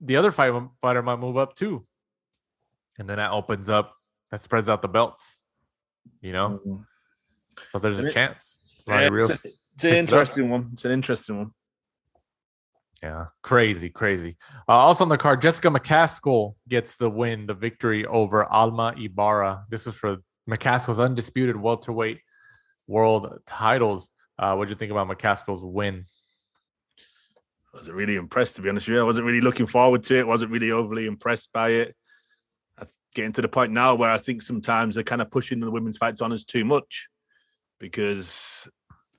The other fighter might move up too, and then that spreads out the belts. So there's a chance. It's an interesting one. It's an interesting one. Yeah, crazy. Also on the card, Jessica McCaskill gets the victory over Alma Ibarra. This was for McCaskill's undisputed welterweight world titles. What do you think about McCaskill's win? I wasn't really impressed, to be honest with you. I wasn't really looking forward to it. Wasn't really overly impressed by it. I'm getting to the point now where I think sometimes they're kind of pushing the women's fights on us too much, because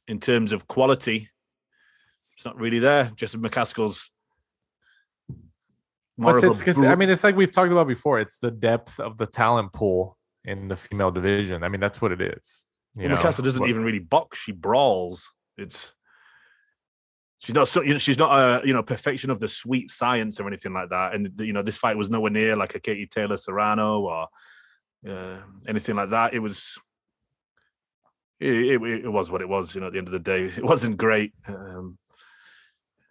in terms of quality, it's not really there. Jessica McCaskill's it's like we've talked about before. It's the depth of the talent pool in the female division. I mean, that's what it is. McCaskill doesn't even really box; she brawls. She's not a perfection of the sweet science or anything like that. And this fight was nowhere near like a Katie Taylor Serrano or anything like that. It was what it was. At the end of the day, it wasn't great.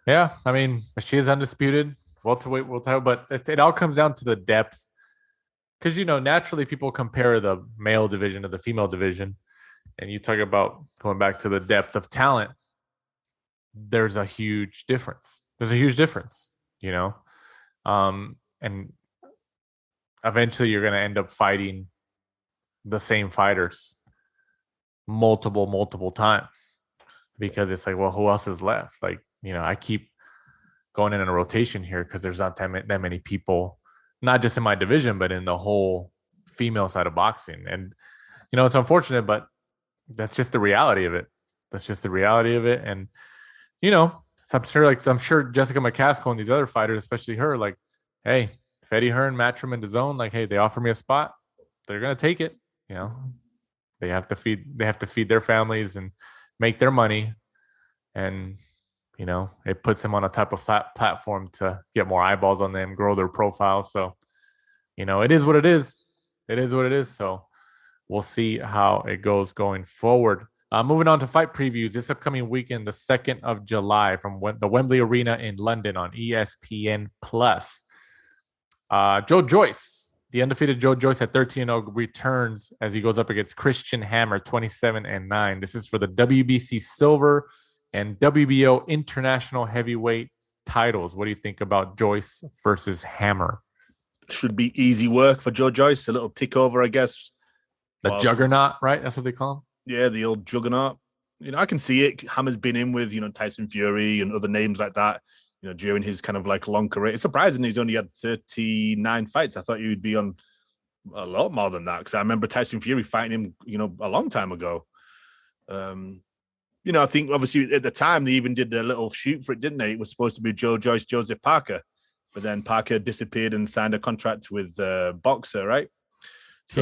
Yeah, I mean, she is undisputed welterweight, but it all comes down to the depth. Because naturally people compare the male division to the female division, and you talk about going back to the depth of talent. There's a huge difference. And eventually you're going to end up fighting the same fighters multiple times, because it's like, well, who else is left? Like, I keep going in a rotation here because there's not that many people, not just in my division, but in the whole female side of boxing. And, it's unfortunate, but that's just the reality of it. And, I'm sure Jessica McCaskill and these other fighters, especially her, like, hey, if Eddie Hearn match them in the zone, like, hey, they offer me a spot, they're going to take it. They have to feed their families and make their money. And, it puts them on a type of platform to get more eyeballs on them, grow their profile. So, it is what it is. So we'll see how it goes going forward. Moving on to fight previews this upcoming weekend, the 2nd of July, from the Wembley Arena in London on ESPN+. Joe Joyce, the undefeated Joe Joyce at 13-0, returns as he goes up against Christian Hammer, 27-9. This is for the WBC Silver and WBO International Heavyweight titles. What do you think about Joyce versus Hammer? Should be easy work for Joe Joyce. A little tick over, I guess. The juggernaut, right? That's what they call him. Yeah, the old juggernaut. I can see it. Hammer's been in with, Tyson Fury and other names like that, during his kind of like long career. It's surprising he's only had 39 fights. I thought he would be on a lot more than that, because I remember Tyson Fury fighting him, a long time ago. I think obviously at the time they even did a little shoot for it, didn't they? It was supposed to be Joe Joyce, Joseph Parker, but then Parker disappeared and signed a contract with Boxer, right? So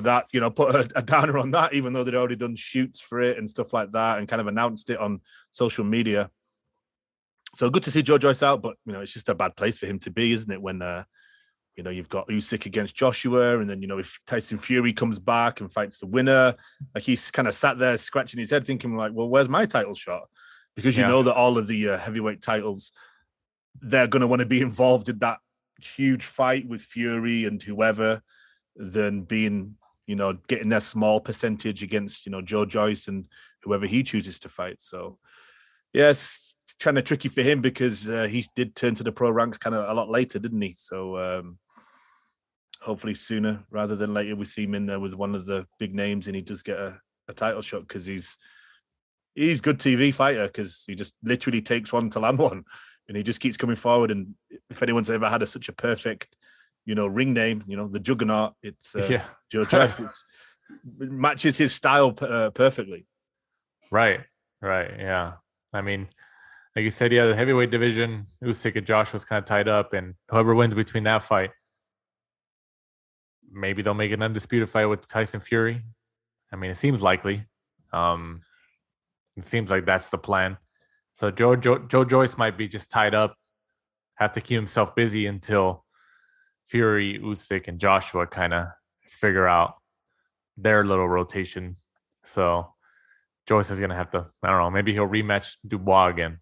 that put a downer on that, even though they'd already done shoots for it and stuff like that, and kind of announced it on social media. So good to see Joe Joyce out, but it's just a bad place for him to be, isn't it? When you've got Usyk against Joshua, and then if Tyson Fury comes back and fights the winner, like he's kind of sat there scratching his head, thinking like, well, where's my title shot? Because you know that all of the heavyweight titles, they're going to want to be involved in that huge fight with Fury and whoever, than being, getting their small percentage against, Joe Joyce and whoever he chooses to fight. So, it's kind of tricky for him, because he did turn to the pro ranks kind of a lot later, didn't he? So, hopefully sooner rather than later we see him in there with one of the big names and he does get a title shot, because he's good TV fighter, because he just literally takes one to land one, and he just keeps coming forward. And if anyone's ever had such a perfect ring name, the juggernaut, it's Joe Joyce. It matches his style perfectly. Right. Yeah. I mean, like you said, the heavyweight division, Usyk and Josh was kind of tied up, and whoever wins between that fight, maybe they'll make an undisputed fight with Tyson Fury. I mean, it seems likely. It seems like that's the plan. So Joe Joyce might be just tied up, have to keep himself busy until Fury, Usyk, and Joshua kind of figure out their little rotation. So Joyce is gonna have to, I don't know, maybe he'll rematch Dubois again.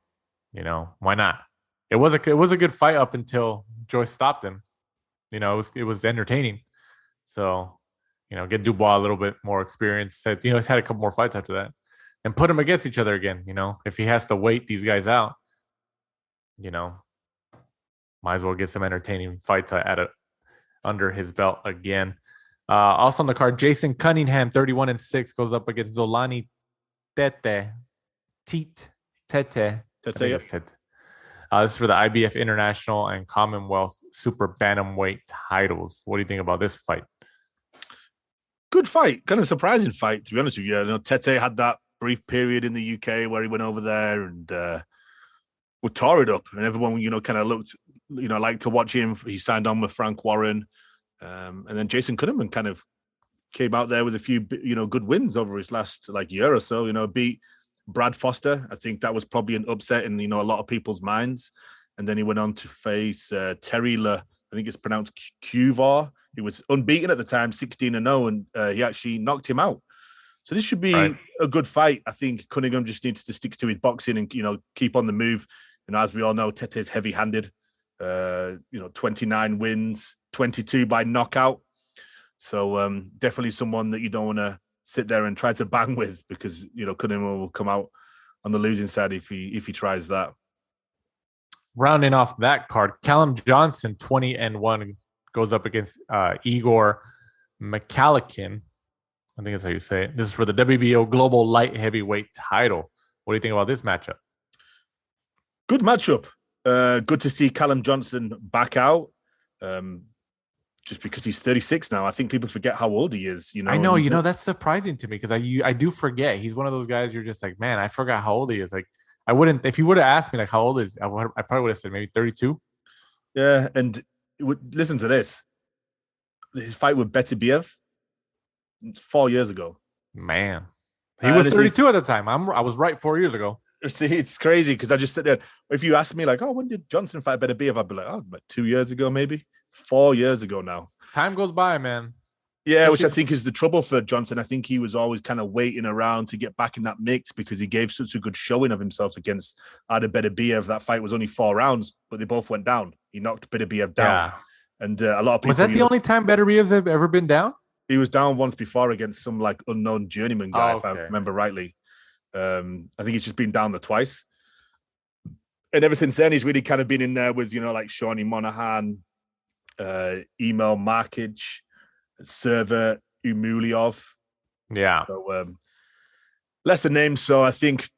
Why not? It was a good fight up until Joyce stopped him. It was entertaining. So, get Dubois a little bit more experience. He's had a couple more fights after that. And put them against each other again. If he has to wait these guys out, might as well get some entertaining fights under his belt again. Also on the card, Jason Cunningham, 31-6, goes up against Zolani Tete. This is for the IBF International and Commonwealth Super Bantamweight titles. What do you think about this fight? Good fight, kind of surprising fight, to be honest with you. Tete had that brief period in the UK where he went over there and tore it up, and everyone kind of looked liked to watch him. He signed on with Frank Warren, and then Jason Cunningham kind of came out there with a few good wins over his last year or so. Beat Brad Foster. I think that was probably an upset in a lot of people's minds, and then he went on to face Terry I think it's pronounced Cuvar. He was unbeaten at the time, 16-0, and he actually knocked him out. So this should be a good fight. I think Cunningham just needs to stick to his boxing and keep on the move. As we all know, Tete's heavy-handed. 29 wins, 22 by knockout. So definitely someone that you don't want to sit there and try to bang with, because Cunningham will come out on the losing side if he tries that. Rounding off that card, Callum Johnson, 20-1, goes up against Igor McCallican. I think that's how you say it. This is for the WBO Global Light Heavyweight title. What do you think about this matchup? Good matchup. Good to see Callum Johnson back out. Just because he's 36 now, I think people forget how old he is. I know, that's surprising to me, because I do forget. He's one of those guys you're just like, man, I forgot how old he is. I wouldn't, if you would have asked me how old is, I probably would have said maybe 32. Yeah, and listen to this. His fight with Beterbiev 4 years ago. Man, he was 32 at the time. I was right 4 years ago. See, it's crazy because I just sit there. If you ask me when did Johnson fight Beterbiev? I'd be like, about 2 years ago, maybe 4 years ago now. Time goes by, man. Yeah, which I think is the trouble for Johnson. I think he was always kind of waiting around to get back in that mix because he gave such a good showing of himself against Beterbiev. That fight was only 4 rounds, but they both went down. He knocked Beterbiev down. Yeah. And a lot of people... Was that the only time Beterbiev's have ever been down? He was down once before against some unknown journeyman guy, if I remember rightly. I think he's just been down there twice. And ever since then, he's really kind of been in there with, Shawnee Monahan, Emil Markic, Server Umuliov. Yeah. So lesser names. So I think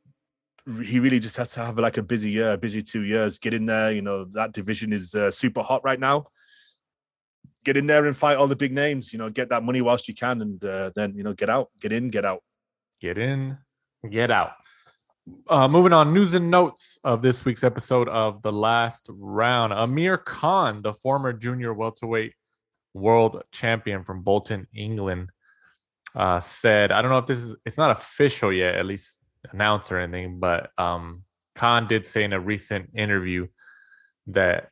he really just has to have a busy 2 years. Get in there. That division is super hot right now. Get in there and fight all the big names. Get that money whilst you can, and then get out. Get in, get out. Get in, get out. Moving on, news and notes of this week's episode of The Last Round. Amir Khan, the former junior welterweight world champion from Bolton, England, said, I don't know if it's not official yet, at least announced or anything, but Khan did say in a recent interview that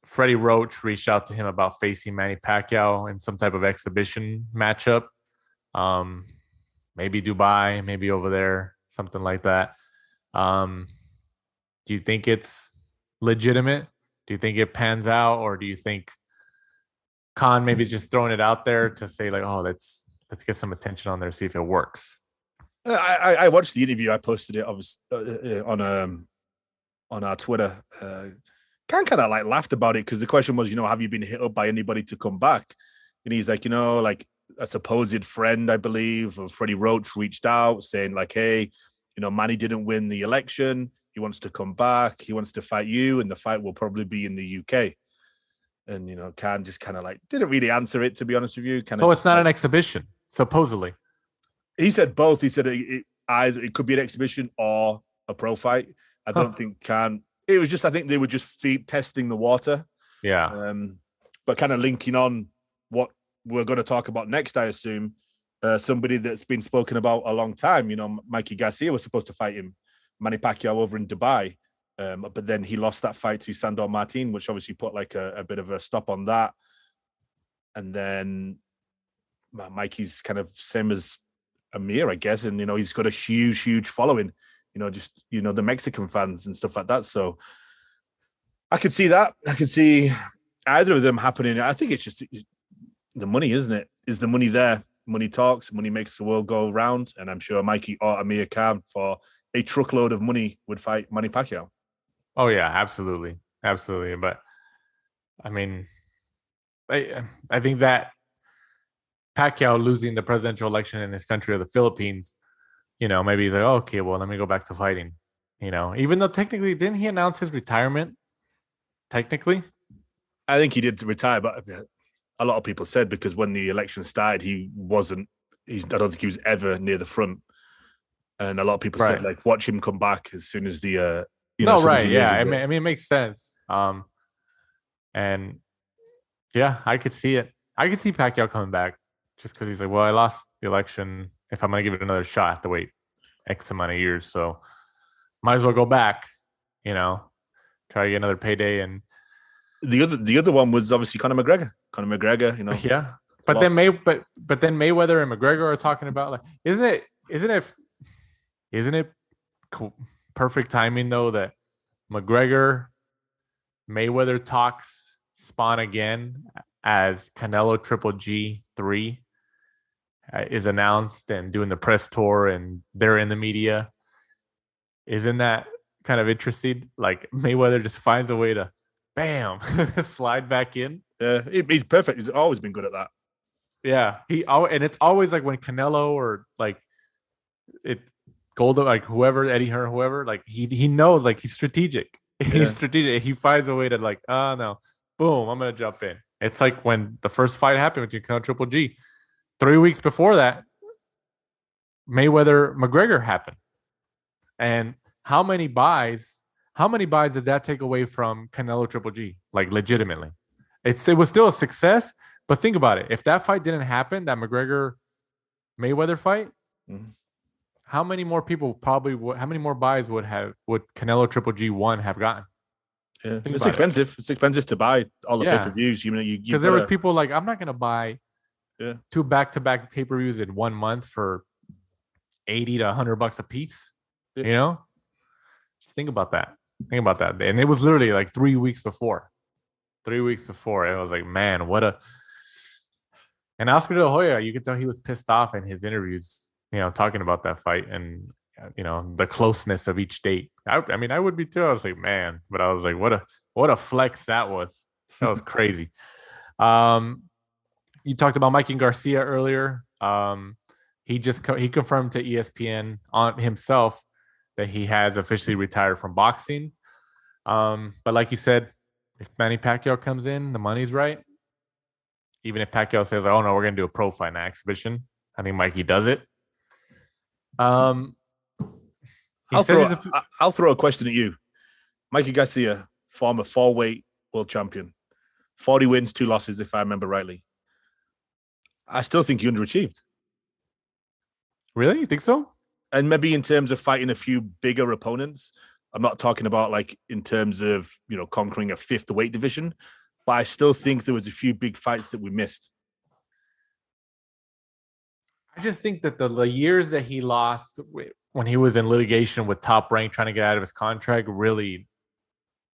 Freddie Roach reached out to him about facing Manny Pacquiao in some type of exhibition matchup. Maybe Dubai, maybe over there, something like that. Do you think it's legitimate? Do you think it pans out, or do you think Khan maybe just throwing it out there to say let's get some attention on there, see if it works? I watched the interview. I posted it obviously on our Twitter. Khan kind of laughed about it because the question was, have you been hit up by anybody to come back? And he's like, a supposed friend, I believe, of Freddie Roach reached out saying hey, Manny didn't win the election. He wants to come back. He wants to fight you, and the fight will probably be in the UK. And, Khan just kind of didn't really answer it, to be honest with you. So it's not an exhibition, supposedly. He said both. He said it could be an exhibition or a pro fight. I don't think Khan... It was just, I think they were just testing the water. Yeah. But kind of linking on what we're going to talk about next, I assume. somebody that's been spoken about a long time. Mikey Garcia was supposed to fight him, Manny Pacquiao over in Dubai. But then he lost that fight to Sandor Martin, which obviously put like a bit of a stop on that. And then Mikey's kind of same as Amir, I guess. And, he's got a huge, huge following, the Mexican fans and stuff like that. So I could see that. I could see either of them happening. I think it's just the money, isn't it? Is the money there? Money talks, money makes the world go round. And I'm sure Mikey or Amir Khan for a truckload of money would fight Manny Pacquiao. Oh, yeah, absolutely. Absolutely. But I mean, I think that Pacquiao losing the presidential election in his country of the Philippines, maybe he's like, oh, okay, well, let me go back to fighting. Even though technically, didn't he announce his retirement? Technically, I think he did retire, but a lot of people said because when the election started, I don't think he was ever near the front. And a lot of people said, like, watch him come back as soon as the yeah. I mean, it makes sense. And yeah, I could see it. I could see Pacquiao coming back just because he's like, well, I lost the election. If I'm going to give it another shot, I have to wait X amount of years. So might as well go back, try to get another payday. And the other one was obviously Conor McGregor. Yeah. But then Mayweather and McGregor are talking about, like, isn't it perfect timing though that McGregor Mayweather talks spawn again as Canelo Triple G3 is announced and doing the press tour and they're in the media? Isn't that kind of interesting? Like Mayweather just finds a way to bam slide back in. Yeah, he's perfect. He's always been good at that. Yeah, and it's always like when Canelo or like it Golden, like whoever, Eddie Hearn, whoever, like he knows, like he's strategic. He's strategic. He finds a way to like, oh no, boom, I'm gonna jump in. It's like when the first fight happened between Canelo Triple G. 3 weeks before that, Mayweather McGregor happened. And how many buys did that take away from Canelo Triple G? Like legitimately. It was still a success, but think about it. If that fight didn't happen, that McGregor Mayweather fight, how many more people how many more buys would Canelo Triple G1 have gotten? Yeah, it's expensive. It's expensive to buy all the pay-per-views. Because there was people like, I'm not going to buy 2 back-to-back pay-per-views in 1 month for $80 to $100 a piece. Just think about that. And it was literally like 3 weeks before. 3 weeks before. It was like, man, and Oscar De La Hoya, you could tell he was pissed off in his interviews, talking about that fight and, the closeness of each date. I mean, I would be too. I was like, man, but I was like, what a flex that was. That was crazy. You talked about Mikey Garcia earlier. He confirmed to ESPN on himself that he has officially retired from boxing. But like you said, if Manny Pacquiao comes in, the money's right. Even if Pacquiao says, oh no, we're going to do a pro fight, not exhibition, I think Mikey does it. I'll throw a question at you. Mikey Garcia, former 4-weight world champion, 40 wins, 2 losses, if I remember rightly. I still think he underachieved. Really? You think so? And maybe in terms of fighting a few bigger opponents, I'm not talking about like in terms of, conquering a 5th weight division, but I still think there was a few big fights that we missed. I just think that the years that he lost when he was in litigation with Top Rank trying to get out of his contract really,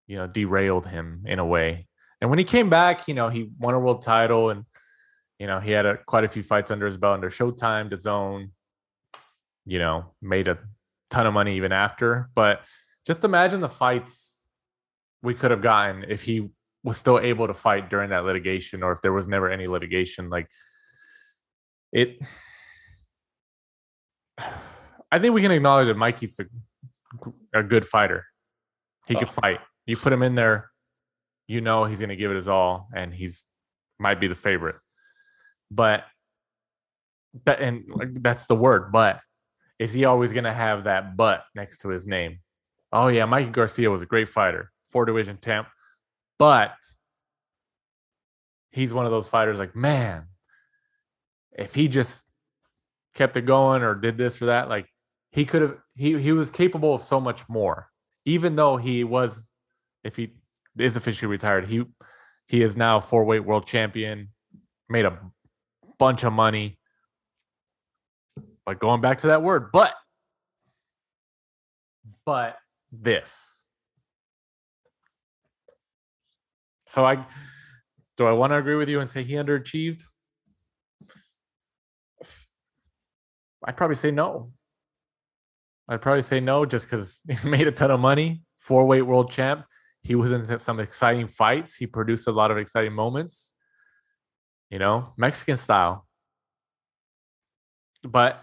derailed him in a way. And when he came back, he won a world title and, he had quite a few fights under his belt under Showtime, DAZN, made a ton of money even after. But just imagine the fights we could have gotten if he was still able to fight during that litigation or if there was never any litigation. Like it... I think we can acknowledge that Mikey's a good fighter. He could fight. You put him in there, he's going to give it his all, and might be the favorite. But that's the word. But is he always going to have that "but" next to his name? Oh yeah, Mikey Garcia was a great fighter, 4-division champ, but he's one of those fighters like, man, if he just kept it going or did this or that. Like he could have, he was capable of so much more, even though he was, if he is officially retired, he is now 4-weight world champion, made a bunch of money. But going back to that word, but this. So do I want to agree with you and say he underachieved? I'd probably say no. Just because he made a ton of money, 4-weight world champ. He was in some exciting fights. He produced a lot of exciting moments, Mexican style. But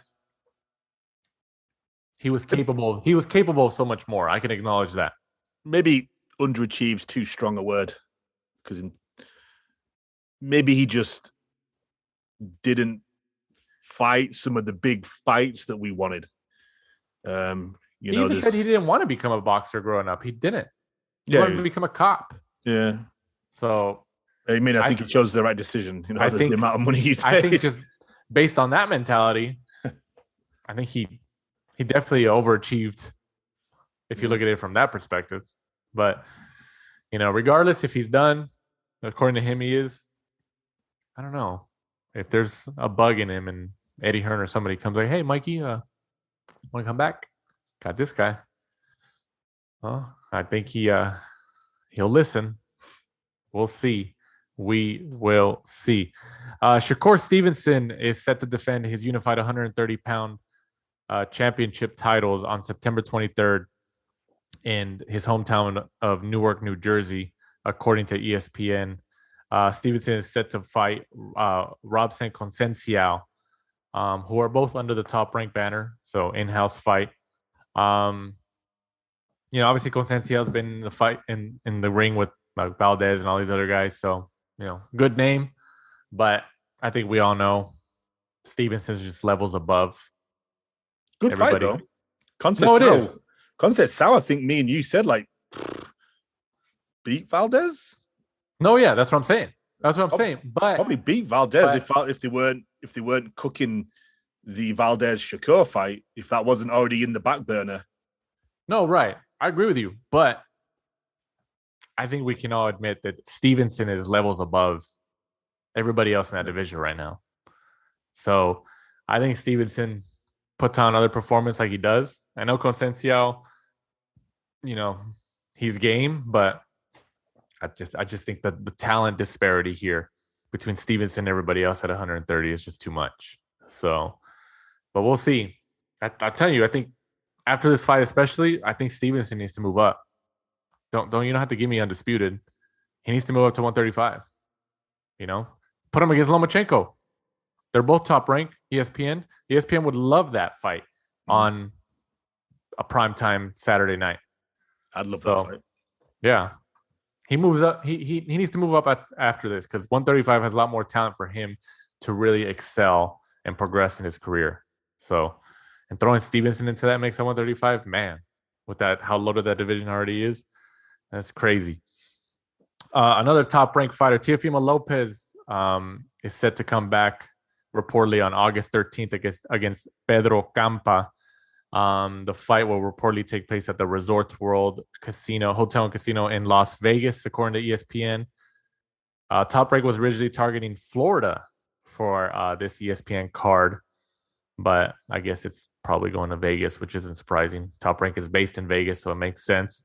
he was capable. He was capable of so much more. I can acknowledge that. Maybe underachieved's too strong a word, because maybe he just didn't fight some of the big fights that we wanted. He even said he didn't want to become a boxer growing up. He didn't. He wanted to become a cop. Yeah. So I think he chose the right decision. I think the amount of money he's paid. I think just based on that mentality, I think he definitely overachieved if you look at it from that perspective. But regardless if he's done, according to him, he is. I don't know if there's a bug in him and Eddie Hearn or somebody comes like, "Hey, Mikey, want to come back? Got this guy." Well, I think he'll listen. We'll see. We will see. Shakur Stevenson is set to defend his unified 130-pound championship titles on September 23rd in his hometown of Newark, New Jersey, according to ESPN. Stevenson is set to fight Robson Conceicao, who are both under the Top Rank banner, so in-house fight. Obviously Conceicao been in the fight in the ring with Valdez and all these other guys, so good name, but I think we all know Stevenson's just levels above. Good everybody. Fight though. No, it is. Conceicao, I think me and you said beat Valdez. No, yeah, that's what I'm saying. But probably beat Valdez if they weren't cooking the Valdez Shakur fight, if that wasn't already in the back burner. No, right. I agree with you, but I think we can all admit that Stevenson is levels above everybody else in that division right now. So I think Stevenson puts on another performance like he does. I know Conceicao, he's game, but I just think that the talent disparity here between Stevenson and everybody else at 130 is just too much. So, but we'll see. I tell you, I think after this fight, especially, I think Stevenson needs to move up. Don't have to give me undisputed. He needs to move up to 135. Put him against Lomachenko. They're both top rank. ESPN would love that fight on a primetime Saturday night. I'd love that fight. Yeah. He moves up. He needs to move up after this because 135 has a lot more talent for him to really excel and progress in his career. So, and throwing Stevenson into that mix at 135, man, with that how loaded that division already is, that's crazy. Another top-ranked fighter, Teofimo Lopez, is set to come back reportedly on August 13th against Pedro Campa. The fight will reportedly take place at the Resorts World Hotel and Casino in Las Vegas, according to ESPN. Top Rank was originally targeting Florida for this ESPN card, but I guess it's probably going to Vegas, which isn't surprising. Top Rank is based in Vegas, so it makes sense.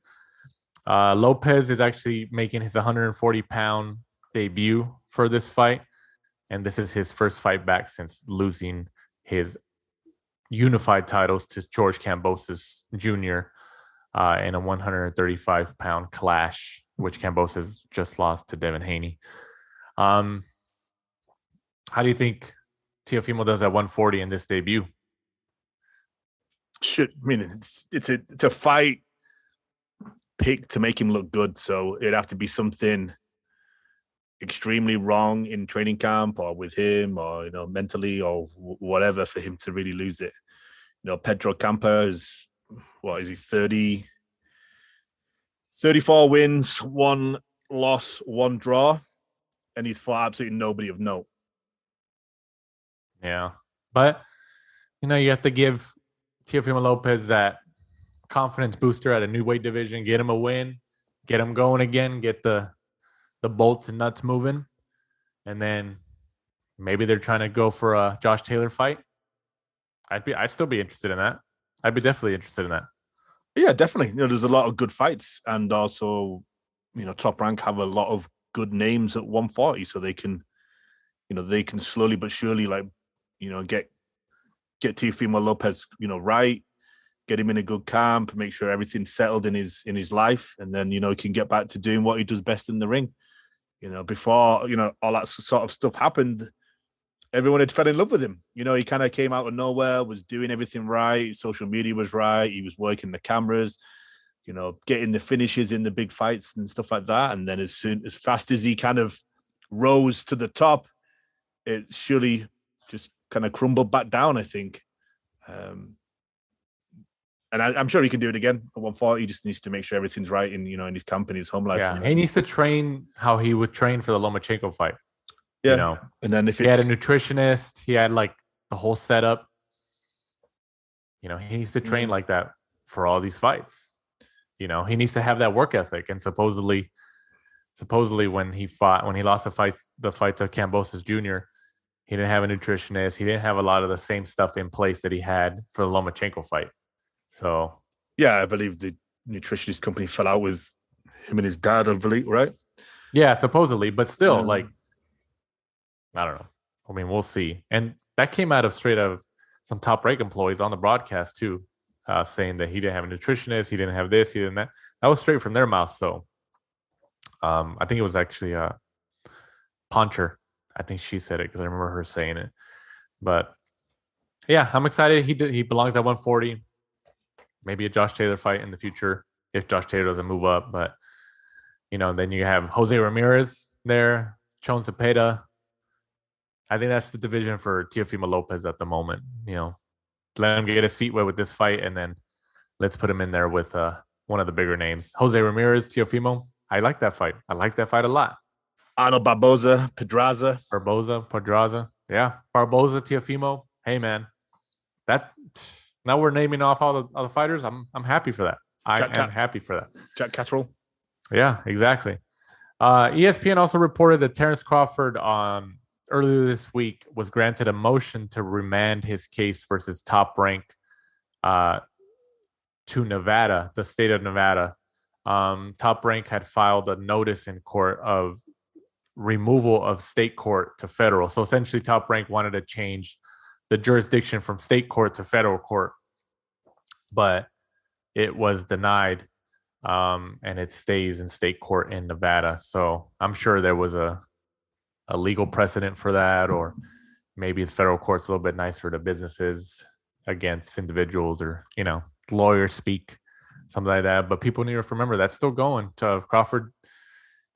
Lopez is actually making his 140-pound debut for this fight, and this is his first fight back since losing his unified titles to George Kambosos Jr. In a 135-pound clash, which Kambosos just lost to Devin Haney. How do you think Teofimo does at 140 in this debut? It's a fight picked to make him look good, so it'd have to be something extremely wrong in training camp or with him or mentally or whatever for him to really lose it. Pedro Campa is he 30 34 wins, 1 loss, 1 draw, and he's fought absolutely nobody of note. Yeah, but You have to give Teofimo Lopez that confidence booster at a new weight division, get him a win, get him going again, get the bolts and nuts moving. And then maybe they're trying to go for a Josh Taylor fight. I'd still be interested in that. I'd be definitely interested in that. Yeah, definitely. There's a lot of good fights, and also, Top Rank have a lot of good names at 140, so they can slowly but surely, get Teofimo Lopez, right, get him in a good camp, make sure everything's settled in his life, and then he can get back to doing what he does best in the ring. Before all that sort of stuff happened, everyone had fell in love with him. He kind of came out of nowhere, was doing everything right. Social media was right. He was working the cameras, getting the finishes in the big fights and stuff like that. And then as fast as he kind of rose to the top, it surely just kind of crumbled back down, I think. And I'm sure he can do it again at 140. He just needs to make sure everything's right in his camp and his home life. Yeah, he needs to train how he would train for the Lomachenko fight. Yeah, and then if he had a nutritionist, he had the whole setup. He needs to train like that for all these fights. He needs to have that work ethic. And supposedly when he lost the fight to Kambosos Jr., he didn't have a nutritionist. He didn't have a lot of the same stuff in place that he had for the Lomachenko fight. So yeah, I believe the nutritionist company fell out with him and his dad, I believe, right? Yeah, supposedly, but still, I don't know. I mean, we'll see. And that came straight out of some Top Rank employees on the broadcast too, saying that he didn't have a nutritionist, he didn't have this, he didn't that. That was straight from their mouth. So I think it was actually Poncher. I think she said it because I remember her saying it. But yeah, I'm excited. He belongs at 140. Maybe a Josh Taylor fight in the future if Josh Taylor doesn't move up. But then you have Jose Ramirez there, Chon Cepeda. I think that's the division for Teofimo Lopez at the moment. Let him get his feet wet with this fight, and then let's put him in there with one of the bigger names. Jose Ramirez, Teofimo. I like that fight. I like that fight a lot. Arnold Barboza, Pedraza. Yeah, Barboza, Teofimo. Hey, man. Now we're naming off all the fighters. I'm happy for that. I'm happy for that. Jack Catterall. Yeah, exactly. ESPN also reported that Terrence Crawford earlier this week was granted a motion to remand his case versus Top Rank to Nevada, the state of Nevada. Top Rank had filed a notice in court of removal of state court to federal. So essentially Top Rank wanted to change the jurisdiction from state court to federal court, but it was denied, and it stays in state court in Nevada. So I'm sure there was a legal precedent for that, or maybe the federal court's a little bit nicer to businesses against individuals, or lawyers speak, something like that. But people need to remember that's still going. Crawford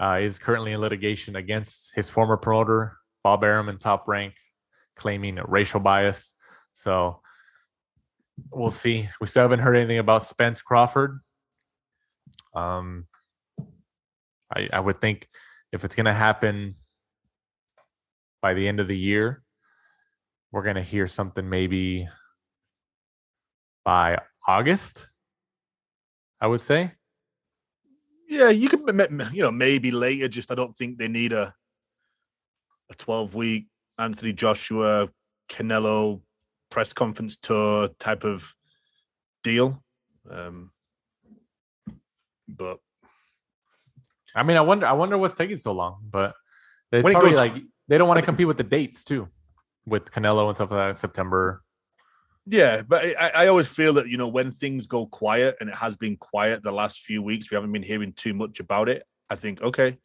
is currently in litigation against his former promoter, Bob Arum, and Top Rank, claiming racial bias. So we'll see. We still haven't heard anything about Spence Crawford. I would think if it's going to happen by the end of the year, we're going to hear something maybe by August, I would say. Yeah, you could, maybe later. Just I don't think they need a 12-week Anthony Joshua, Canelo press conference tour type of deal. But I mean, I wonder what's taking so long. But they probably they don't want to compete with the dates too, with Canelo and stuff like that in September. Yeah, but I always feel that when things go quiet, and it has been quiet the last few weeks, we haven't been hearing too much about it. I think okay,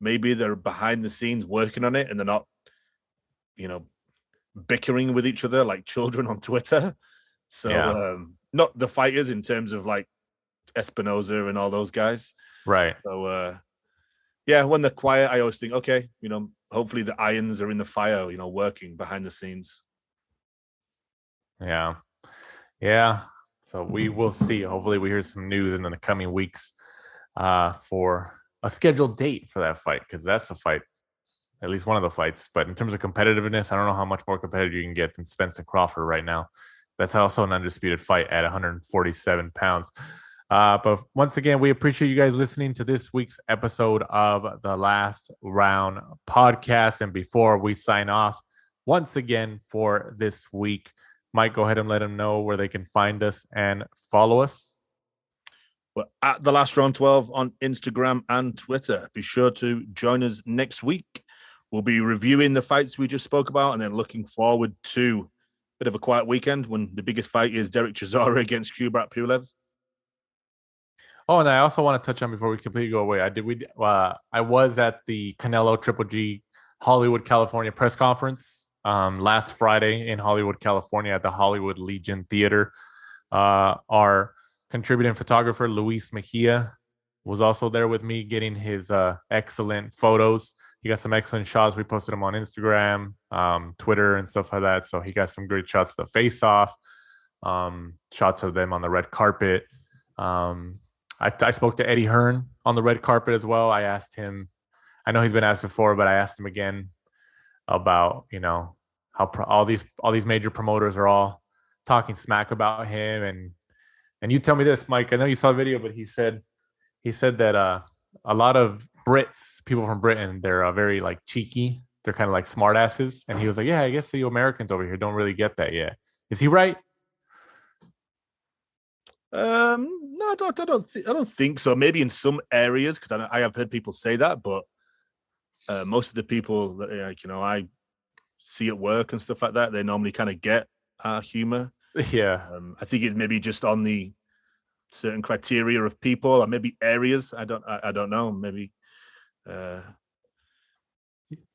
maybe they're behind the scenes working on it, and they're not, bickering with each other like children on Twitter. So yeah. Not the fighters in terms of like Espinoza and all those guys. Right. So yeah, when they're quiet, I always think, okay, hopefully the irons are in the fire, working behind the scenes. Yeah. Yeah. So we will see. Hopefully we hear some news in the coming weeks for a scheduled date for that fight, because that's the fight, at least one of the fights. But in terms of competitiveness, I don't know how much more competitive you can get than Spence and Crawford right now. That's also an undisputed fight at 147 pounds. But once again, we appreciate you guys listening to this week's episode of the Last Round podcast. And before we sign off, once again for this week, Mike, go ahead and let them know where they can find us and follow us. Well, at the Last Round 12 on Instagram and Twitter. Be sure to join us next week. We'll be reviewing the fights we just spoke about and then looking forward to a bit of a quiet weekend when the biggest fight is Derek Chisora against Kubrat Pulev. Oh, and I also want to touch on before we completely go away. I was at the Canelo Triple G Hollywood, California press conference last Friday in Hollywood, California at the Hollywood Legion Theater. Our contributing photographer, Luis Mejia, was also there with me getting his excellent photos. He got some excellent shots. We posted them on Instagram, Twitter, and stuff like that. So he got some great shots of the face-off, shots of them on the red carpet. I spoke to Eddie Hearn on the red carpet as well. I asked him, I know he's been asked before, but I asked him again about, how all these major promoters are all talking smack about him. And you tell me this, Mike, I know you saw the video, but he said that a lot of Brits, people from Britain, they're very like cheeky. They're kind of like smart asses. And he was like, yeah, I guess the Americans over here don't really get that yet. Is he right? No, I don't think so. Maybe in some areas, because I have heard people say that, but most of the people that I see at work and stuff like that, they normally kind of get our humor. Yeah. I think it's maybe just on the certain criteria of people or maybe areas. I don't know. Maybe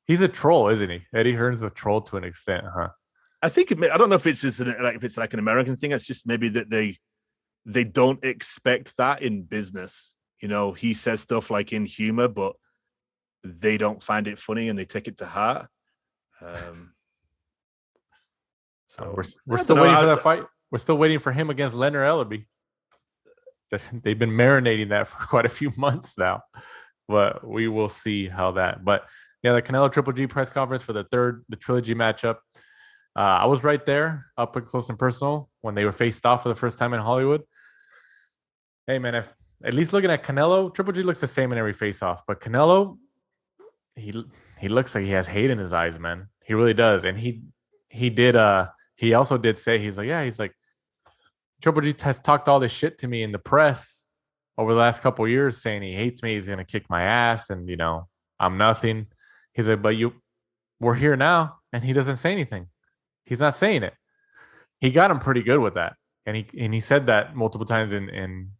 he's a troll, isn't he? Eddie Hearn's a troll to an extent, huh? I don't know if it's just if it's like an American thing. It's just maybe that they don't expect that in business. He says stuff like in humor, but they don't find it funny and they take it to heart. So we're still waiting for that fight. We're still waiting for him against Leonard Ellerby. They've been marinating that for quite a few months now, but we will see how that. But yeah, the Canelo Triple G press conference for the trilogy matchup. I was right there, up close and personal, when they were faced off for the first time in Hollywood. Hey man, if at least looking at Canelo, Triple G looks the same in every face-off, but Canelo, he looks like he has hate in his eyes, man. He really does, and he also did say he's like Triple G has talked all this shit to me in the press over the last couple of years, saying he hates me, he's gonna kick my ass, and I'm nothing. He's like, but we're here now, and he doesn't say anything. He's not saying it. He got him pretty good with that, and he said that multiple times in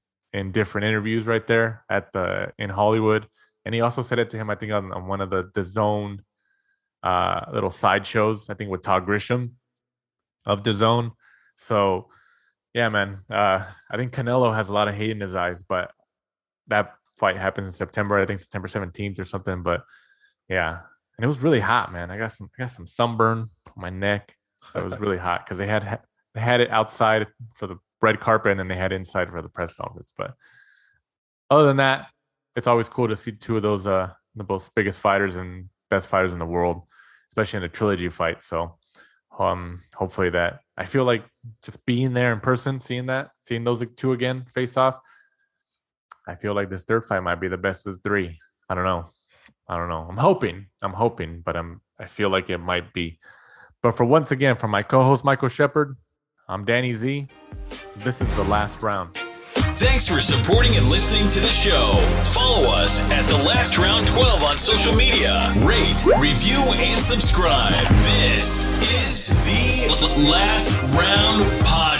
different interviews right there in Hollywood, and he also said it to him, I think, on one of the Zone little side shows, I think with Todd Grisham of DAZN. So yeah, man, I think Canelo has a lot of hate in his eyes, but that fight happens in September, I think September 17th or something. But yeah, and it was really hot, man. I got some sunburn on my neck. It was really hot because they had it outside for the red carpet and then they had inside for the press conference. But other than that, it's always cool to see two of those the most biggest fighters and best fighters in the world, especially in a trilogy fight. So hopefully that, I feel like just being there in person, seeing those two again face off, I feel like this third fight might be the best of the three. I don't know. I'm hoping, but I feel like it might be. But for once again, from my co-host Michael Shepard, I'm Danny Z. This is The Last Round. Thanks for supporting and listening to the show. Follow us at The Last Round 12 on social media. Rate, review, and subscribe. This is The Last Round Podcast.